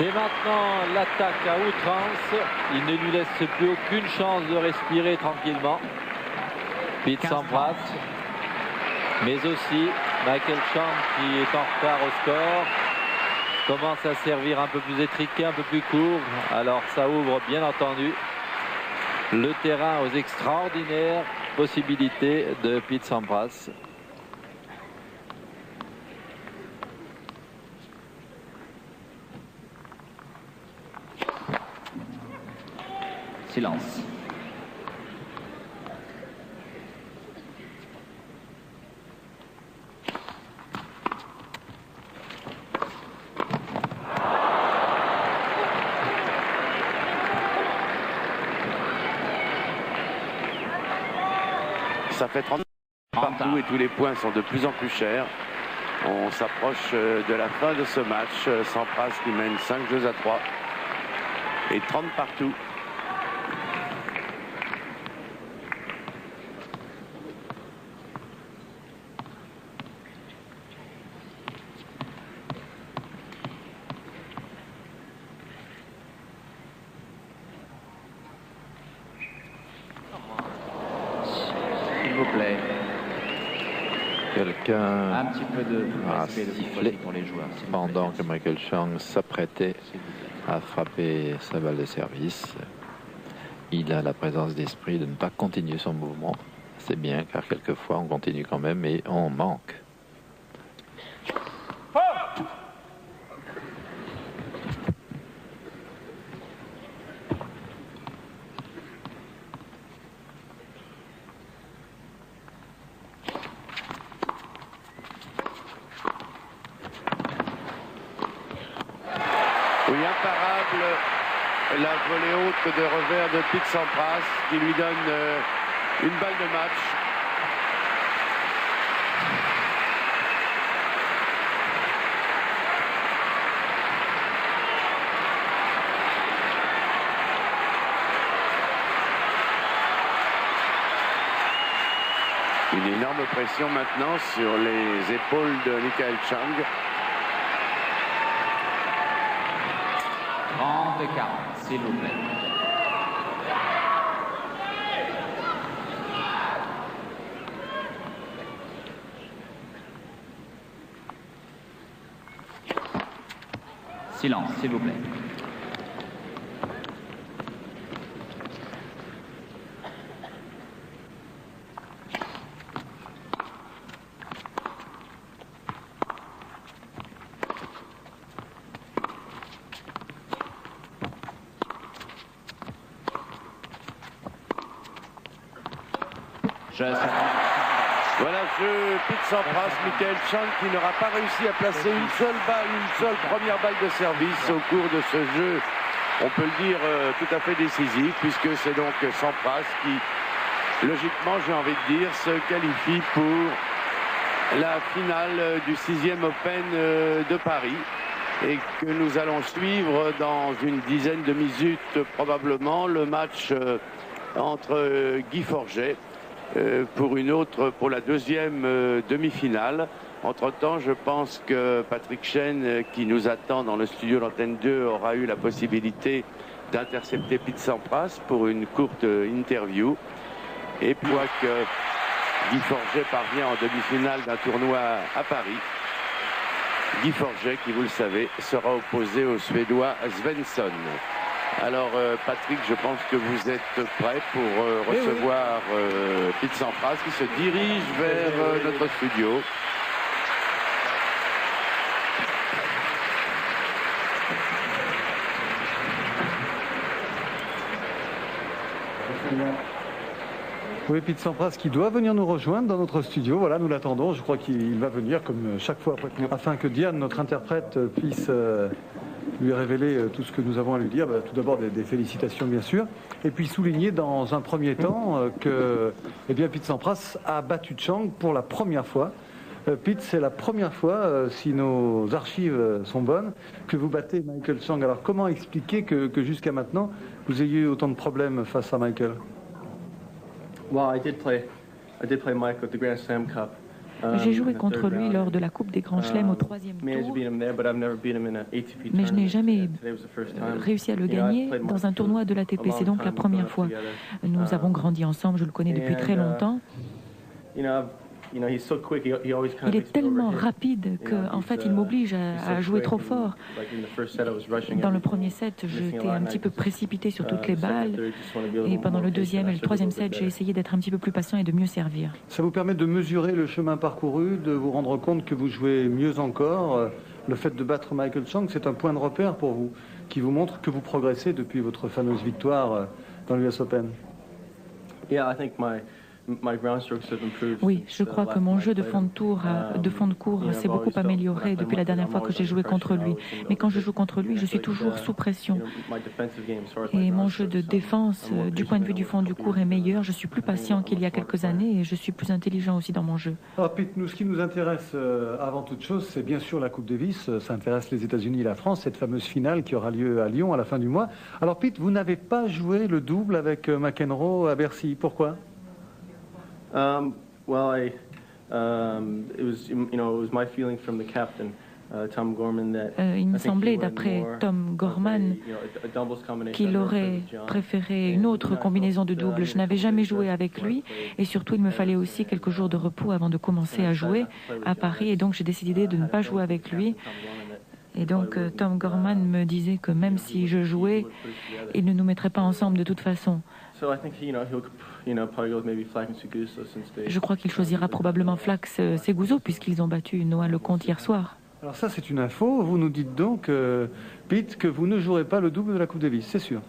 Speaker 4: C'est maintenant l'attaque à outrance. Il ne lui laisse plus aucune chance de respirer tranquillement. Pete Sampras, mais aussi Michael Chang qui est en retard au score. Commence à servir un peu plus étriqué, un peu plus court. Alors ça ouvre bien entendu le terrain aux extraordinaires possibilités de Pete Sampras.
Speaker 5: Silence.
Speaker 3: Ça fait 30 partout et tous les points sont de plus en plus chers. On s'approche de la fin de ce match. Sampras qui mène 5 jeux à 3 et 30 partout.
Speaker 5: S'il vous plaît.
Speaker 4: Quelqu'un
Speaker 5: Un petit peu de respect de
Speaker 4: sifflé
Speaker 5: pour les joueurs.
Speaker 4: pendant que Michael Chang s'apprêtait à frapper sa balle de service. Il a la présence d'esprit de ne pas continuer son mouvement. C'est bien, car quelquefois on continue quand même et on manque.
Speaker 3: la volée haute de revers de Pete Sampras qui lui donne une balle de match. Une énorme pression maintenant sur les épaules de Michael Chang.
Speaker 5: 30 et 40, s'il vous plaît. Silence, s'il vous plaît.
Speaker 3: Voilà ce jeu Pete Sampras, Michael Chang qui n'aura pas réussi à placer une seule première balle de service au cours de ce jeu, on peut le dire tout à fait décisif, puisque c'est donc Sampras qui, logiquement, j'ai envie de dire, se qualifie pour la finale du 6e Open de Paris et que nous allons suivre dans une dizaine de minutes probablement le match entre Guy Forget pour la deuxième demi-finale. Entre-temps, je pense que Patrick Chen, qui nous attend dans le studio l'antenne 2, aura eu la possibilité d'intercepter Pete Sampras pour une courte interview. Et puis, que Guy Forget parvient en demi-finale d'un tournoi à Paris. Guy Forget, qui, vous le savez, sera opposé au Suédois Svensson. Alors Patrick, je pense que vous êtes prêt pour recevoir Pete Sampras qui se dirige vers notre studio.
Speaker 10: Oui, Pete Sampras qui doit venir nous rejoindre dans notre studio. Voilà, nous l'attendons. Je crois qu'il va venir comme chaque fois afin que Diane, notre interprète, puisse lui révéler tout ce que nous avons à lui dire. Tout d'abord des félicitations bien sûr, et puis souligner dans un premier temps que Pete Sampras a battu Chang pour la première fois. Pete, c'est la première fois, si nos archives sont bonnes, que vous battez Michael Chang. Alors comment expliquer que jusqu'à maintenant vous ayez eu autant de problèmes face à Michael?
Speaker 12: Well, I did play Mike at the Grand Slam Cup.
Speaker 13: J'ai joué contre lui lors de la Coupe des Grands Chelems au 3e tour, mais je n'ai jamais réussi à le gagner dans un tournoi de l'ATP. C'est donc la première fois. Nous avons grandi ensemble, je le connais depuis très longtemps. Il est tellement rapide qu'en fait il m'oblige à jouer trop fort. Dans le premier set, j'étais un petit peu précipité sur toutes les balles, et pendant le deuxième et le troisième set, j'ai essayé d'être un petit peu plus patient et de mieux servir.
Speaker 10: Ça vous permet de mesurer le chemin parcouru, de vous rendre compte que vous jouez mieux encore. Le fait de battre Michael Chang, c'est un point de repère pour vous, qui vous montre que vous progressez depuis votre fameuse victoire dans l'US Open.
Speaker 13: Oui, je crois que mon jeu de fond de cours s'est beaucoup amélioré depuis la dernière fois que j'ai joué contre lui. Mais quand je joue contre lui, je suis toujours sous pression. Et mon jeu de défense, du point de vue du fond du cours, est meilleur. Je suis plus patient qu'il y a quelques années et je suis plus intelligent aussi dans mon jeu.
Speaker 10: Alors Pete, ce qui nous intéresse avant toute chose, c'est bien sûr la Coupe Davis. Ça intéresse les États-Unis et la France, cette fameuse finale qui aura lieu à Lyon à la fin du mois. Alors Pete, vous n'avez pas joué le double avec McEnroe à Bercy. Pourquoi?
Speaker 12: It was my feeling from the captain, Tom Gorman, that
Speaker 13: il me semblait, d'après Tom Gorman, qu'il aurait préféré une autre combinaison de double. Je n'avais jamais joué avec lui et surtout il me fallait aussi quelques jours de repos avant de commencer à jouer à Paris, et donc j'ai décidé de ne pas jouer avec lui. Et donc Tom Gorman me disait que même si je jouais, il ne nous mettrait pas ensemble de toute façon. Je crois qu'il choisira probablement Flax Seguso puisqu'ils ont battu Noah Lecomte hier soir.
Speaker 10: Alors ça c'est une info, vous nous dites donc, Pete, que vous ne jouerez pas le double de la Coupe Davis, c'est sûr?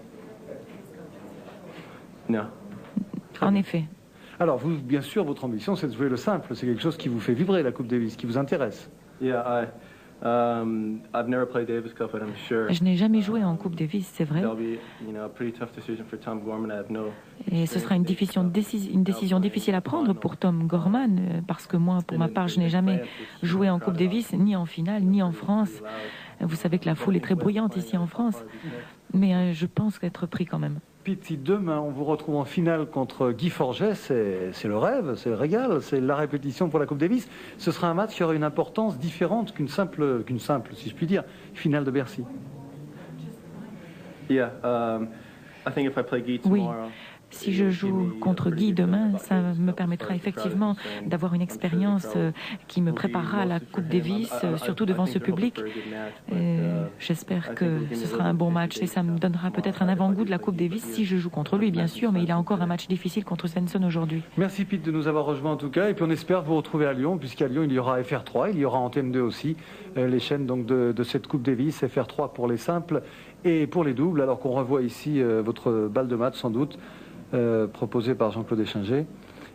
Speaker 12: Non.
Speaker 13: En effet.
Speaker 10: Alors vous, bien sûr, votre ambition c'est de jouer le simple, c'est quelque chose qui vous fait vibrer, la Coupe Davis, qui vous intéresse.
Speaker 13: Je n'ai jamais joué en Coupe Davis, c'est vrai. Et ce sera une décision difficile à prendre pour Tom Gorman, parce que moi, pour ma part, je n'ai jamais joué en Coupe Davis, ni en finale, ni en France. Vous savez que la foule est très bruyante ici en France, mais je pense être pris quand même.
Speaker 10: Pete, si demain on vous retrouve en finale contre Guy Forget, c'est le rêve, c'est le régal, c'est la répétition pour la Coupe Davis. Ce sera un match qui aura une importance différente qu'une simple, si je puis dire, finale de Bercy.
Speaker 12: I think if I play Guy tomorrow,
Speaker 13: si je joue contre Guy demain, ça me permettra effectivement d'avoir une expérience qui me préparera à la Coupe Davis, surtout devant ce public. J'espère que ce sera un bon match et ça me donnera peut-être un avant-goût de la Coupe Davis si je joue contre lui, bien sûr, mais il a encore un match difficile contre Svensson aujourd'hui.
Speaker 10: Merci Pete de nous avoir rejoints en tout cas, et puis on espère vous retrouver à Lyon, puisqu'à Lyon il y aura FR3, il y aura Antenne 2 aussi, les chaînes donc de cette Coupe Davis, FR3 pour les simples et pour les doubles, alors qu'on revoit ici votre balle de match sans doute, proposé par Jean-Claude Échinger.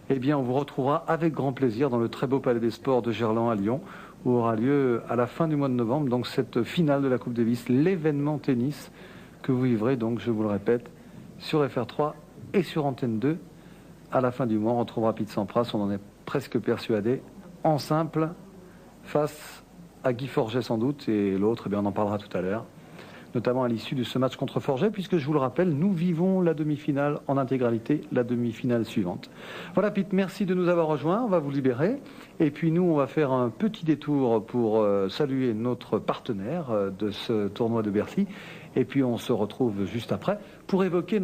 Speaker 10: Eh bien, on vous retrouvera avec grand plaisir dans le très beau Palais des Sports de Gerland à Lyon, où aura lieu à la fin du mois de novembre, donc cette finale de la Coupe Davis, l'événement tennis que vous vivrez, donc je vous le répète, sur FR3 et sur Antenne 2. À la fin du mois, on retrouvera Pete Sampras, on en est presque persuadé, en simple, face à Guy Forget sans doute, et l'autre, eh bien, on en parlera tout à l'heure, notamment à l'issue de ce match contre Forget, puisque je vous le rappelle, nous vivons la demi-finale en intégralité, la demi-finale suivante. Voilà Pete, merci de nous avoir rejoints, on va vous libérer, et puis nous on va faire un petit détour pour saluer notre partenaire de ce tournoi de Bercy, et puis on se retrouve juste après pour évoquer